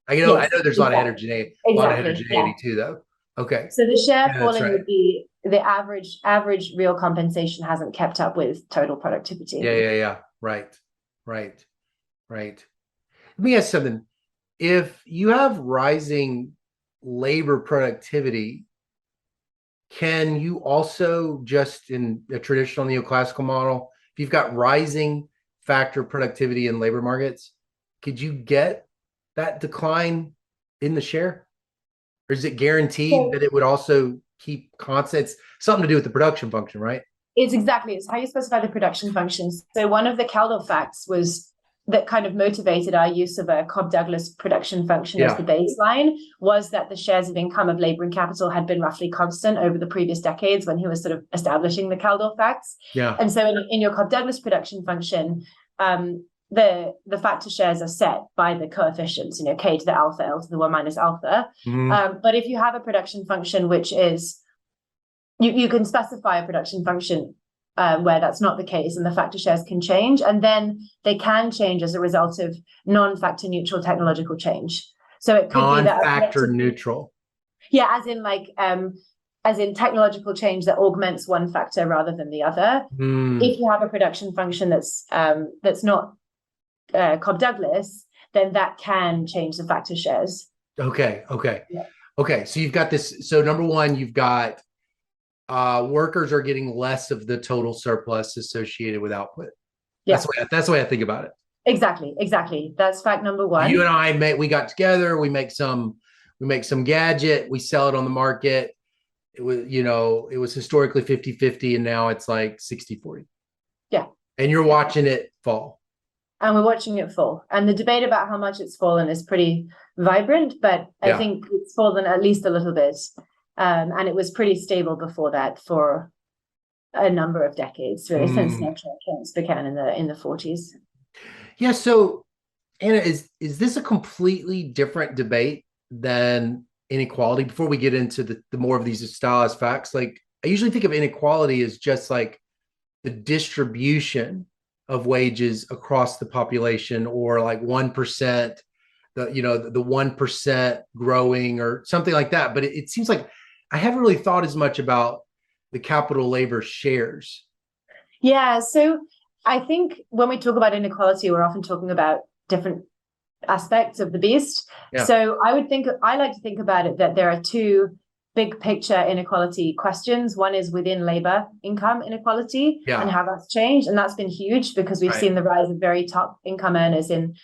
I Yes, know there's a lot of exactly. Yeah. heterogeneity too, though. Okay. So the share Yeah, that's falling right. would be the average real compensation hasn't kept up with total productivity. Yeah. Right. Right. Right. Let me ask something. If you have rising labor productivity, can you also, just in a traditional neoclassical model, if you've got rising factor productivity in labor markets, could you get that decline in the share? Or is it guaranteed So that it would also keep constant? It's something to do with the production function, right? it's how you specify the production functions. So one of the Caldor facts was that kind of motivated our use of a Cobb-Douglas production function as the baseline was that the shares of income of labor and capital had been roughly constant over the previous decades when he was sort of establishing the Caldor facts. Yeah. And so in your Cobb-Douglas production function, the factor shares are set by the coefficients, k to the alpha, L to the 1 minus alpha. But if you have a production function which is you can specify a production function where that's not the case, and the factor shares can change, and then they can change as a result of non-factor neutral technological change. So it could be that non-factor neutral. Yeah, as in technological change that augments one factor rather than the other. If you have a production function that's not Cobb-Douglas, then that can change the factor shares. Okay. Yeah. Okay. So you've got this. So number one, you've got workers are getting less of the total surplus associated with output. Yeah. That's the way I think about it. Exactly. That's fact number one. You and I we got together, we make some gadget, we sell it on the market. It was historically 50-50, and now it's like 60-40. Yeah. And you're watching it fall. And we're watching it fall. And the debate about how much it's fallen is pretty vibrant, but I think it's fallen at least a little bit. And it was pretty stable before that for a number of decades, really, since natural trends began in the 40s. Yeah. So, Anna, is this a completely different debate than inequality? Before we get into the more of these stylized facts, like I usually think of inequality as just like the distribution of wages across the population, or like 1%, the 1% growing or something like that. But it seems like I haven't really thought as much about the capital labor shares. Yeah, so I think when we talk about inequality, we're often talking about different aspects of the beast. Yeah. So I like to think about it that there are two big picture inequality questions. One is within labor income inequality and how that's changed. And that's been huge because we've seen the rise of very top income earners in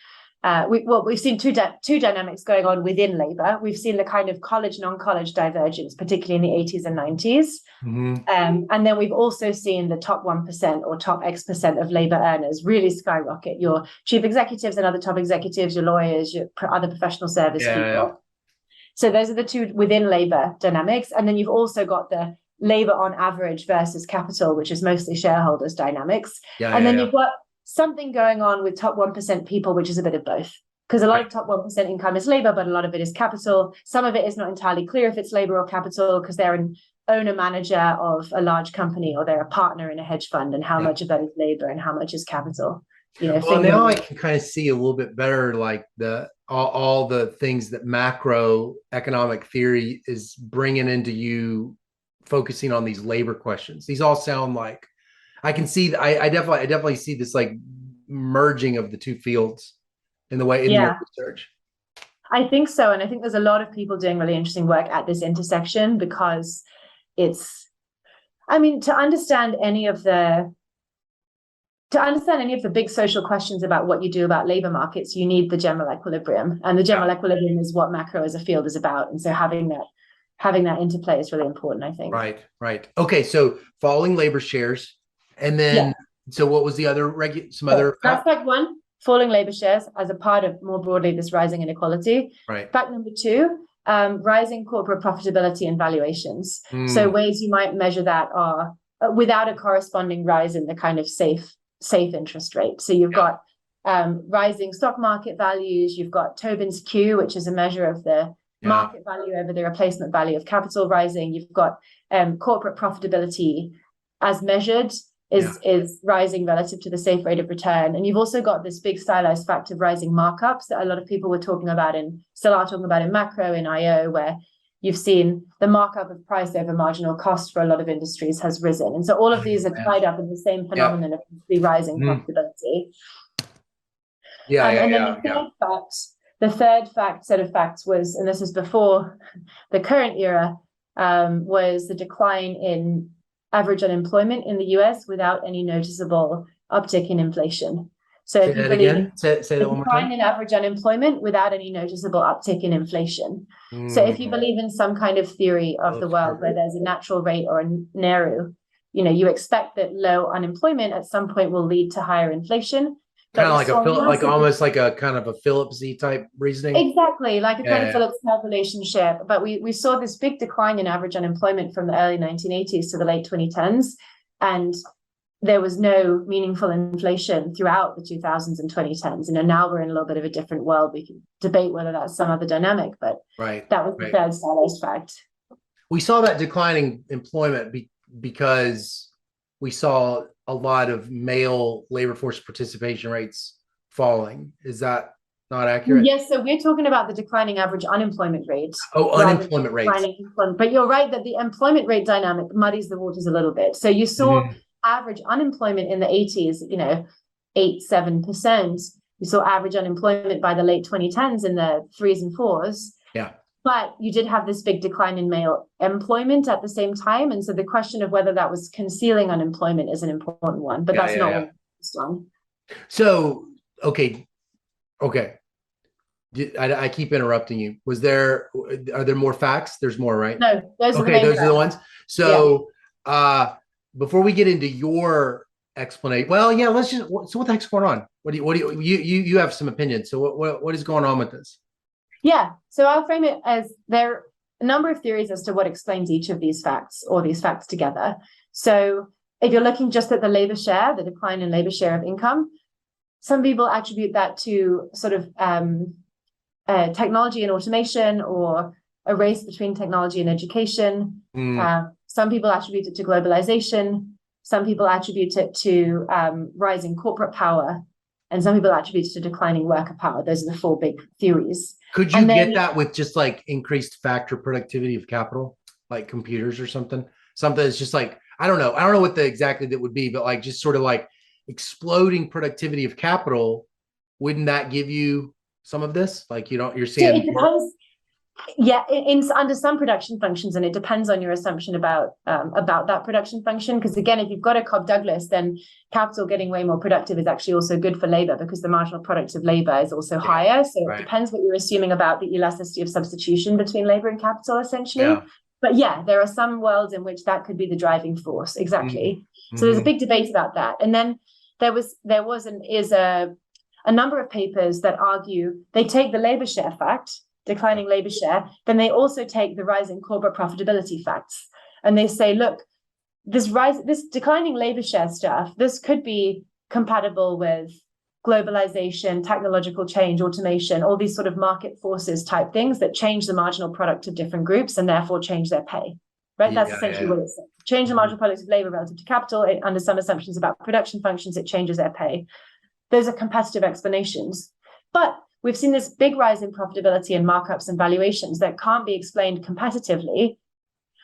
we've seen two dynamics going on within labor. We've seen the kind of college, non-college divergence, particularly in the 80s and 90s. And then we've also seen the top 1% or top X% of labor earners really skyrocket. Your chief executives and other top executives, your lawyers, your other professional service people. So those are the two within labor dynamics. And then you've also got the labor on average versus capital, which is mostly shareholders dynamics. And then you've got something going on with top 1% people, which is a bit of both. Because a lot of top 1% income is labor, but a lot of it is capital. Some of it is not entirely clear if it's labor or capital because they're an owner manager of a large company or they're a partner in a hedge fund, and how much of that is labor and how much is capital. Well, now I can kind of see a little bit better, like all the things that macroeconomic theory is bringing into you, focusing on these labor questions. These all sound like I can see. I definitely see this like merging of the two fields in the way in your research. I think so, and I think there's a lot of people doing really interesting work at this intersection because to understand any of the big social questions about what you do about labor markets, you need the general equilibrium, and the general equilibrium is what macro as a field is about. And so having that interplay is really important, I think. Right. Okay, so falling labor shares, and then so what was the other other? That's fact one: falling labor shares as a part of more broadly this rising inequality. Right. Fact number two: rising corporate profitability and valuations. So ways you might measure that are without a corresponding rise in the kind of safe interest rate. So you've got rising stock market values. You've got Tobin's Q, which is a measure of the market value over the replacement value of capital rising. You've got corporate profitability as measured is rising relative to the safe rate of return. And you've also got this big stylized fact of rising markups that a lot of people were talking about and still are talking about in macro, in IO, where you've seen the markup of price over marginal cost for a lot of industries has risen. And so all of these are tied up in the same phenomenon of the rising profitability. And then the third set of facts was, and this is before the current era, was the decline in average unemployment in the US without any noticeable uptick in inflation. So if you believe say that one more time. Decline in average unemployment without any noticeable uptick in inflation. So if you believe in some kind of theory of the world where there's a natural rate or a Nehru, you expect that low unemployment at some point will lead to higher inflation. Kind of like almost like a kind of a Phillips-y type reasoning. Exactly, like a kind of Phillips relationship. But we saw this big decline in average unemployment from the early 1980s to the late 2010s. And there was no meaningful inflation throughout the 2000s and 2010s. Now we're in a little bit of a different world. We can debate whether that's some other dynamic, but that was the third stylized fact. We saw that declining employment because we saw a lot of male labor force participation rates falling. Is that not accurate? Yes, so we're talking about the declining average unemployment rate. Oh, unemployment rates. But you're right that the employment rate dynamic muddies the waters a little bit. So you saw average unemployment in the 80s, 8-7%. You saw average unemployment by the late 2010s in the 3s and 4s. Yeah. But you did have this big decline in male employment at the same time. And so the question of whether that was concealing unemployment is an important one, but that's not what we're focused on. So, okay. I keep interrupting you. Are there more facts? There's more, right? No, those are the ones. So, before we get into your explanation, so what the heck's going on? What do you have some opinions. So what is going on with this? Yeah, so I'll frame it as there are a number of theories as to what explains each of these facts or these facts together. So if you're looking just at the labor share, the decline in labor share of income, some people attribute that to sort of technology and automation, or a race between technology and education. Some people attribute it to globalization. Some people attribute it to rising corporate power. And some people attribute it to declining worker power. Those are the four big theories. Could you get that with just like increased factor productivity of capital, like computers or something? Something that's just like, I don't know what exactly that would be, but like just sort of like exploding productivity of capital. Wouldn't that give you some of this? Like, you're seeing. It depends. Under some production functions, and it depends on your assumption about that production function. Because again, if you've got a Cobb Douglas, then capital getting way more productive is actually also good for labor, because the marginal product of labor is also higher. So it depends what you're assuming about the elasticity of substitution between labor and capital, essentially. But there are some worlds in which that could be the driving force. Exactly. So there's a big debate about that. And then there is a number of papers that argue they take the labor share fact, declining labor share, then they also take the rising corporate profitability facts. And they say, look, this declining labor share stuff, this could be compatible with globalization, technological change, automation, all these sort of market forces type things that change the marginal product of different groups and therefore change their pay. Right? That's essentially what it's saying. Change the marginal product of labor relative to capital. Under some assumptions about production functions, it changes their pay. Those are competitive explanations. But we've seen this big rise in profitability and markups and valuations that can't be explained competitively.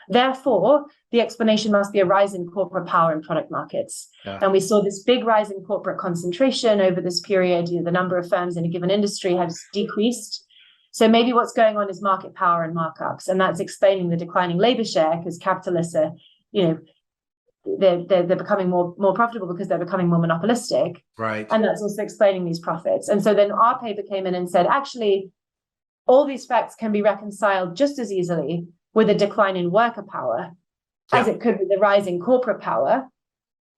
Therefore, the explanation must be a rise in corporate power in product markets. And we saw this big rise in corporate concentration over this period. The number of firms in a given industry has decreased. So maybe what's going on is market power and markups. And that's explaining the declining labor share, because capitalists are, they're becoming more profitable because they're becoming more monopolistic. Right. And that's also explaining these profits. And so then our paper came in and said, actually, all these facts can be reconciled just as easily with a decline in worker power as it could with the rise in corporate power.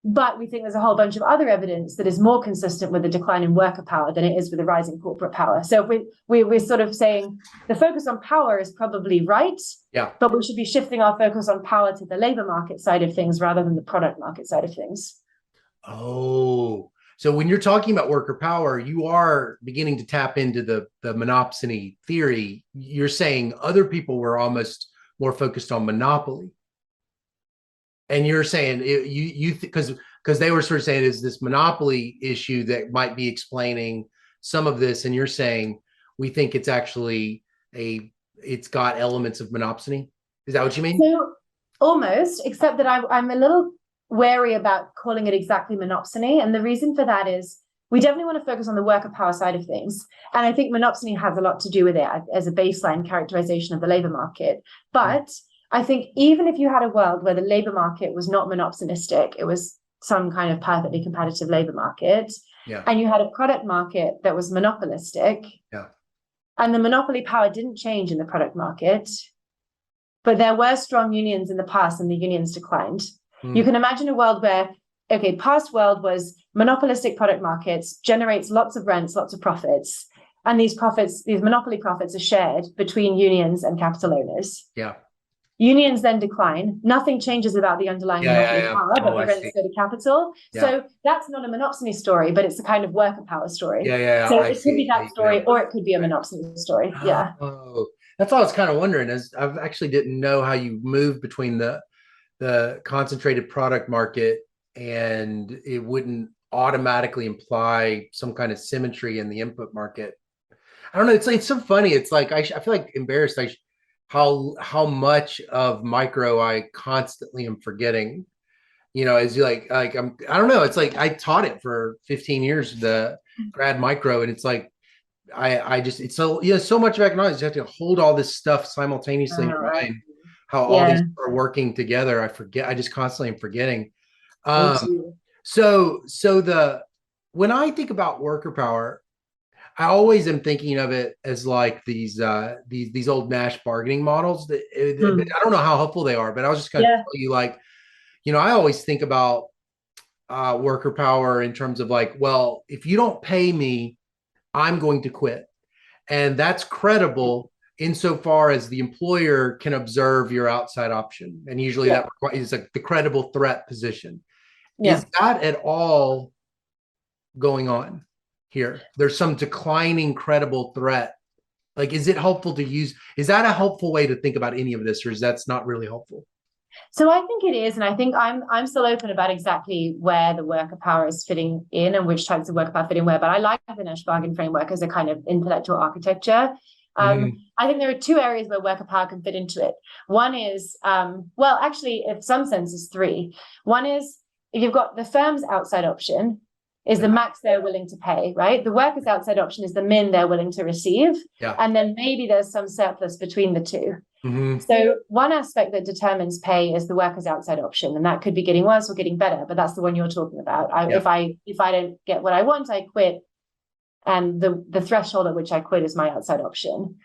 But we think there's a whole bunch of other evidence that is more consistent with the decline in worker power than it is with the rise in corporate power. So we're sort of saying the focus on power is probably right, but we should be shifting our focus on power to the labor market side of things rather than the product market side of things. Oh, so when you're talking about worker power, you are beginning to tap into the monopsony theory. You're saying other people were almost more focused on monopoly. And you're saying because because they were sort of saying is this monopoly issue that might be explaining some of this, and you're saying we think it's actually it's got elements of monopsony. Is that what you mean? So almost, except that I'm a little wary about calling it exactly monopsony, and the reason for that is we definitely want to focus on the worker power side of things, and I think monopsony has a lot to do with it as a baseline characterization of the labor market. But I think even if you had a world where the labor market was not monopsonistic, it was some kind of perfectly competitive labor market, and you had a product market that was monopolistic, and the monopoly power didn't change in the product market, but there were strong unions in the past and the unions declined. You can imagine a world where, okay, past world was monopolistic product markets, generates lots of rents, lots of profits, and these monopoly profits are shared between unions and capital owners. Unions then decline. Nothing changes about the underlying monopoly power, but the rents go to capital. So that's not a monopsony story, but it's a kind of worker power story. So it could be that story, or it could be a monopsony story. Oh, that's all I was kind of wondering. Is I actually didn't know how you move between the concentrated product market, and it wouldn't automatically imply some kind of symmetry in the input market. I don't know. It's so funny. It's like I feel like embarrassed. How much of micro I constantly am forgetting. As you like I don't know. It's like I taught it for 15 years, the grad micro, and it's like I just it's so so much of economics. You have to hold all this stuff simultaneously in your mind. How all these are working together. I just constantly am forgetting. So when I think about worker power, I always am thinking of it as like these old Nash bargaining models that I don't know how helpful they are, but I was just going to tell you, like, I always think about worker power in terms of like, well, if you don't pay me, I'm going to quit. And that's credible insofar as the employer can observe your outside option. And usually that is like the credible threat position. Is that at all going on here? There's some declining credible threat. Like, is it helpful to use? Is that a helpful way to think about any of this, or is that's not really helpful? So I think it is, and I think I'm still open about exactly where the worker power is fitting in and which types of worker power fit in where. But I like the Nash bargain framework as a kind of intellectual architecture. I think there are two areas where worker power can fit into it. One is, well, actually, in some senses, three. One is if you've got the firm's outside option is the max they're willing to pay, right? The worker's outside option is the min they're willing to receive. And then maybe there's some surplus between the two. So one aspect that determines pay is the worker's outside option, and that could be getting worse or getting better, but that's the one you're talking about. If I don't get what I want, I quit, and the threshold at which I quit is my outside option.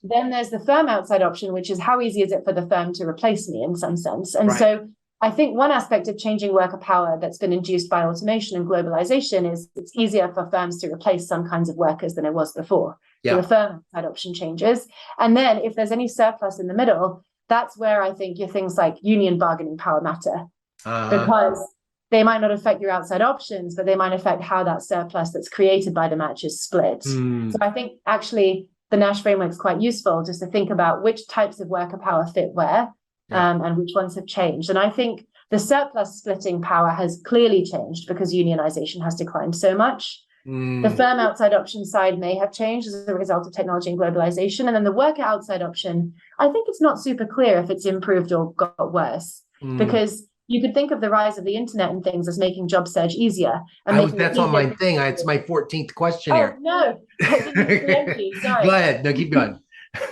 Then there's the firm outside option, which is how easy is it for the firm to replace me in some sense. And so I think one aspect of changing worker power that's been induced by automation and globalization is it's easier for firms to replace some kinds of workers than it was before. So the firm outside option changes. And then if there's any surplus in the middle, that's where I think your things like union bargaining power matter. Because they might not affect your outside options, but they might affect how that surplus that's created by the match is split. So I think actually the Nash framework is quite useful just to think about which types of worker power fit where. And which ones have changed. And I think the surplus splitting power has clearly changed because unionization has declined so much. The firm outside option side may have changed as a result of technology and globalization. And then the worker outside option, I think it's not super clear if it's improved or got worse, because you could think of the rise of the internet and things as making job search easier. And that's on my thing. It's my 14th question here. No. Sorry. Go ahead. No, keep going.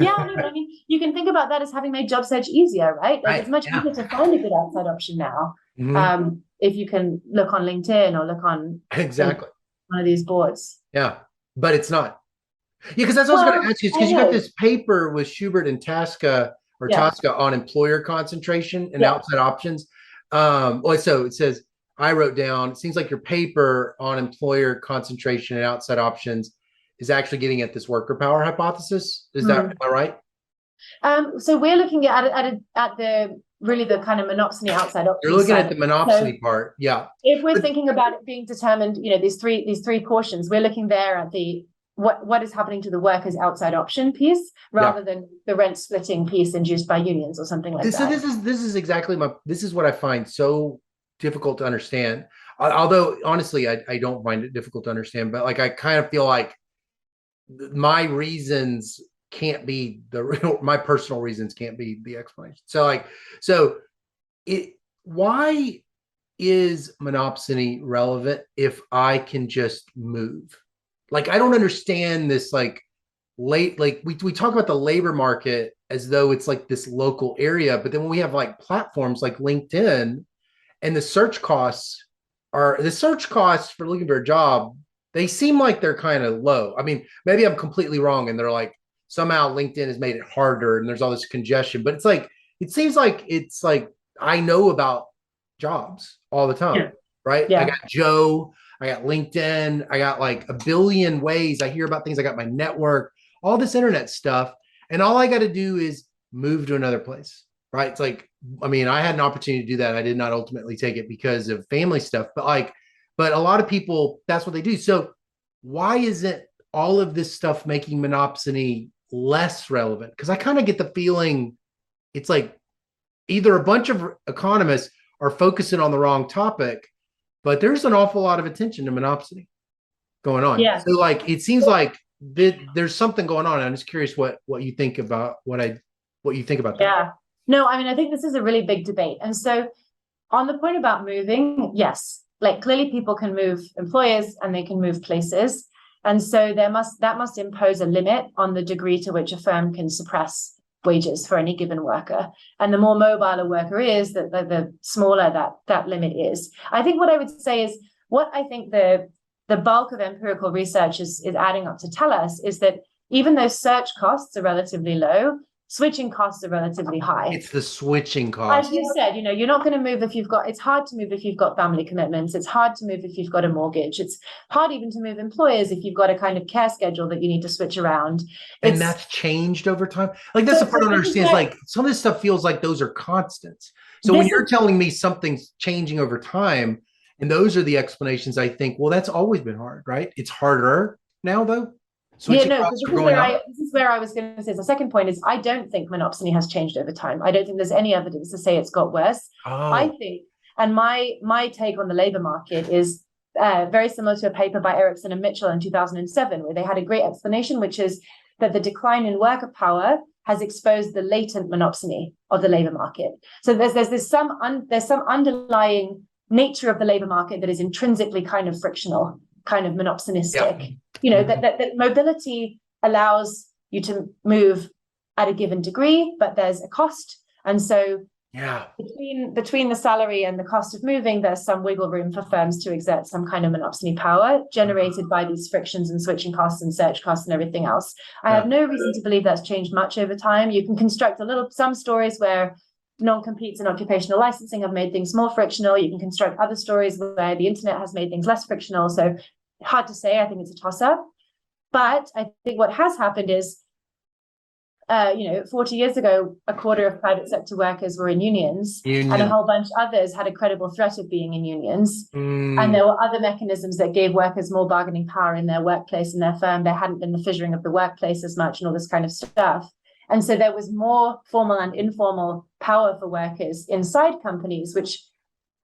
No, but I mean, you can think about that as having made job search easier, right? Like it's much easier to find a good outside option now. If you can look on LinkedIn or look on one of these boards. But it's not. Because that's what I was going to ask you, because you got this paper with Schubert and Tasca on employer concentration and outside options. So it says, I wrote down, it seems like your paper on employer concentration and outside options is actually getting at this worker power hypothesis. Is that am I right? So we're looking at the really the kind of monopsony outside option. You're looking at the monopsony part, If we're thinking about it being determined, these three portions, we're looking there at the what is happening to the workers outside option piece rather than the rent splitting piece induced by unions or something like that. So this is exactly this is what I find so difficult to understand. Although honestly, I don't find it difficult to understand, but like I kind of feel like my reasons can't be the real, my personal reasons can't be the explanation. So like, so it, why is monopsony relevant if I can just move? Like, I don't understand this, like, like we talk about the labor market as though it's like this local area, but then when we have like platforms like LinkedIn and the search costs for looking for a job, they seem like they're kind of low. I mean, maybe I'm completely wrong and they're like somehow LinkedIn has made it harder and there's all this congestion, but it's like it seems like it's like I know about jobs all the time, Yeah. right? I Yeah. got Joe, I got LinkedIn, I got like a billion ways I hear about things. I got my network, all this internet stuff, and all I got to do is move to another place, right? It's like, I mean, I had an opportunity to do that. I did not ultimately take it because of family stuff, but like, but a lot of people, that's what they do. So why isn't all of this stuff making monopsony less relevant? Because I kind of get the feeling it's like either a bunch of economists are focusing on the wrong topic, but there's an awful lot of attention to monopsony going on. Yeah. So like, it seems like there's something going on. I'm just curious what you think about what you think about that. Yeah. No, I mean, I think this is a really big debate. And so on the point about moving, yes, like clearly people can move employers and they can move places. And so that must impose a limit on the degree to which a firm can suppress wages for any given worker. And the more mobile a worker is, the smaller that limit is. I think what I would say is what I think the bulk of empirical research is adding up to tell us is that even though search costs are relatively low, switching costs are relatively high. It's the switching costs. As you said, you're not going to move if it's hard to move if you've got family commitments. It's hard to move if you've got a mortgage. It's hard even to move employers if you've got a kind of care schedule that you need to switch around. And that's changed over time. Like that's the part I don't understand. Is like some of this stuff feels like those are constants. So when you're telling me something's changing over time, and those are the explanations, I think, well, that's always been hard, right? It's harder now, though. This is where I was going to say the second point is I don't think monopsony has changed over time. I don't think there's any evidence to say it's got worse. I think, and my take on the labor market is very similar to a paper by Erickson and Mitchell in 2007, where they had a great explanation, which is that the decline in worker power has exposed the latent monopsony of the labor market. So there's some underlying nature of the labor market that is intrinsically kind of frictional, kind of monopsonistic. Yeah. That mobility allows you to move at a given degree, but there's a cost. And so between the salary and the cost of moving, there's some wiggle room for firms to exert some kind of monopsony power generated by these frictions and switching costs and search costs and everything else. I have no reason to believe that's changed much over time. You can construct some stories where non-competes and occupational licensing have made things more frictional. You can construct other stories where the internet has made things less frictional. So hard to say. I think it's a toss-up. But I think what has happened is, 40 years ago, a quarter of private sector workers were in unions, and a whole bunch of others had a credible threat of being in unions. And there were other mechanisms that gave workers more bargaining power in their workplace and their firm. There hadn't been the fissuring of the workplace as much and all this kind of stuff. And so there was more formal and informal power for workers inside companies, which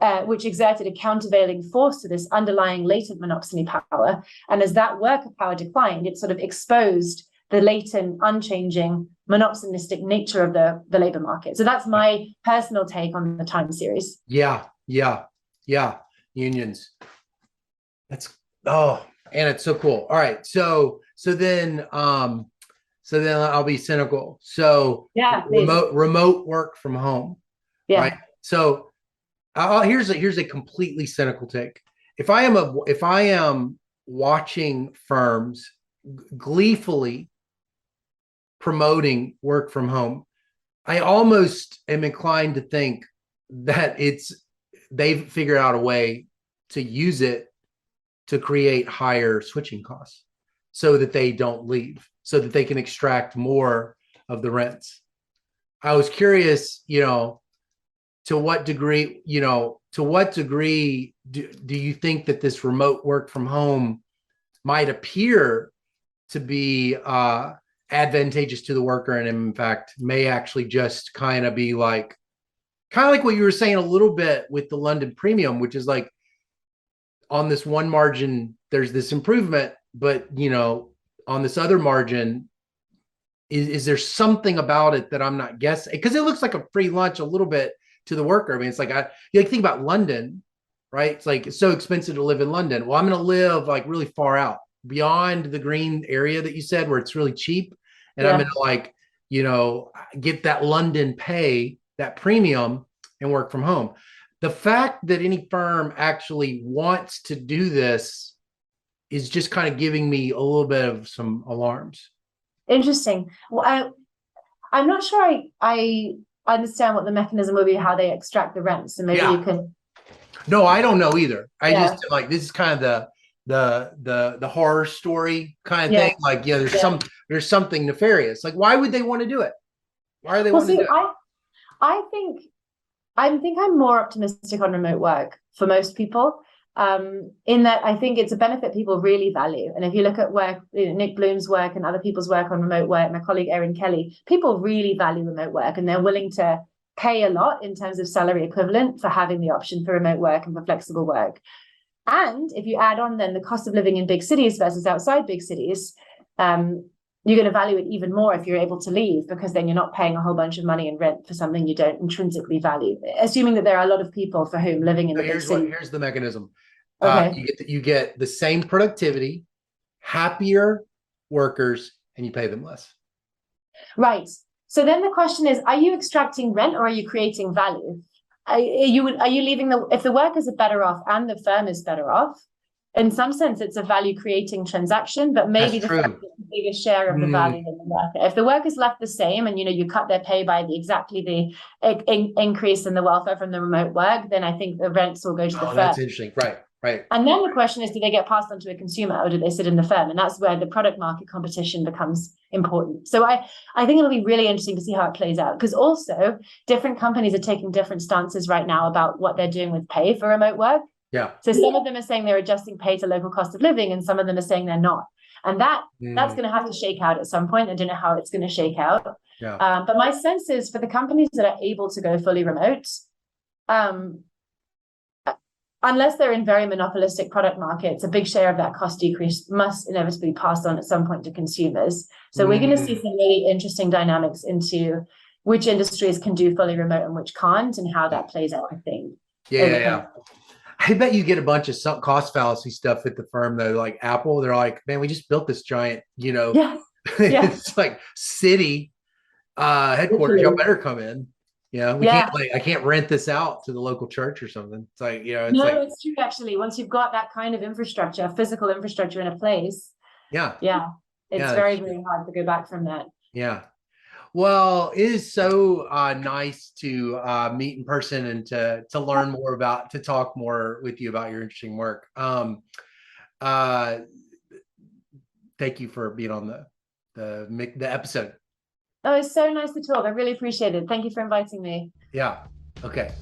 exerted a countervailing force to this underlying latent monopsony power. And as that worker power declined, it sort of exposed the latent, unchanging, monopsonistic nature of the labor market. So that's my personal take on the time series. Yeah. Unions. And it's so cool. All right. So then I'll be cynical. So remote work from home. Yeah. Right. So here's a completely cynical take. If I am watching firms gleefully promoting work from home, I almost am inclined to think that they've figured out a way to use it to create higher switching costs so that they don't leave, so that they can extract more of the rents. I was curious, to what degree do you think that this remote work from home might appear to be advantageous to the worker, and in fact may actually just kind of like what you were saying a little bit with the London premium, which is like on this one margin, there's this improvement, but on this other margin, is there something about it that I'm not guessing? Because it looks like a free lunch a little bit to the worker. I mean, it's like you think about London, right? It's like it's so expensive to live in London. Well, I'm going to live like really far out beyond the green area that you said where it's really cheap, and I'm going to like get that London pay, that premium, and work from home. The fact that any firm actually wants to do this is just kind of giving me a little bit of some alarms. Interesting. Well, I'm not sure I understand what the mechanism will be, how they extract the rent. So maybe you can. No, I don't know either. I just like, this is kind of the horror story kind of thing. Like, there's something nefarious. Like, why would they want to do it? Why are they wanting to do it? I think I'm more optimistic on remote work for most people. In that I think it's a benefit people really value. And if you look at work, Nick Bloom's work and other people's work on remote work, my colleague Erin Kelly, people really value remote work, and they're willing to pay a lot in terms of salary equivalent for having the option for remote work and for flexible work. And if you add on then the cost of living in big cities versus outside big cities, you're going to value it even more if you're able to leave, because then you're not paying a whole bunch of money in rent for something you don't intrinsically value, assuming that there are a lot of people for whom living in the big city. Here's the mechanism. Okay. You get the same productivity, happier workers, and you pay them less. Right. So then the question is, are you extracting rent or are you creating value? Are you leaving if the workers are better off and the firm is better off, in some sense, it's a value creating transaction, but maybe the firm gets a bigger share of the value than the worker. If the workers left the same and, you cut their pay by exactly the increase in the welfare from the remote work, then I think the rents will go to the firm. That's interesting. Right. Right. And then the question is, do they get passed on to a consumer or do they sit in the firm? And that's where the product market competition becomes important. So I think it'll be really interesting to see how it plays out, because also different companies are taking different stances right now about what they're doing with pay for remote work. Yeah. So some of them are saying they're adjusting pay to local cost of living, and some of them are saying they're not. And that's going to have to shake out at some point. I don't know how it's going to shake out. Yeah. But my sense is for the companies that are able to go fully remote, unless they're in very monopolistic product markets, a big share of that cost decrease must inevitably be passed on at some point to consumers. So we're going to see some really interesting dynamics into which industries can do fully remote and which can't, and how that plays out, I think. Yeah. I bet you get a bunch of sunk cost fallacy stuff at the firm though, like Apple. They're like, man, we just built this giant, it's like city headquarters. Y'all better come in. Can't I can't rent this out to the local church or something. It's like, it's true actually. Once you've got that kind of infrastructure, physical infrastructure in a place. It's very, very hard to go back from that. Yeah. Well, it is so nice to meet in person and to learn more to talk more with you about your interesting work. Thank you for being on the episode. Oh, it's so nice to talk. I really appreciate it. Thank you for inviting me. Yeah. Okay.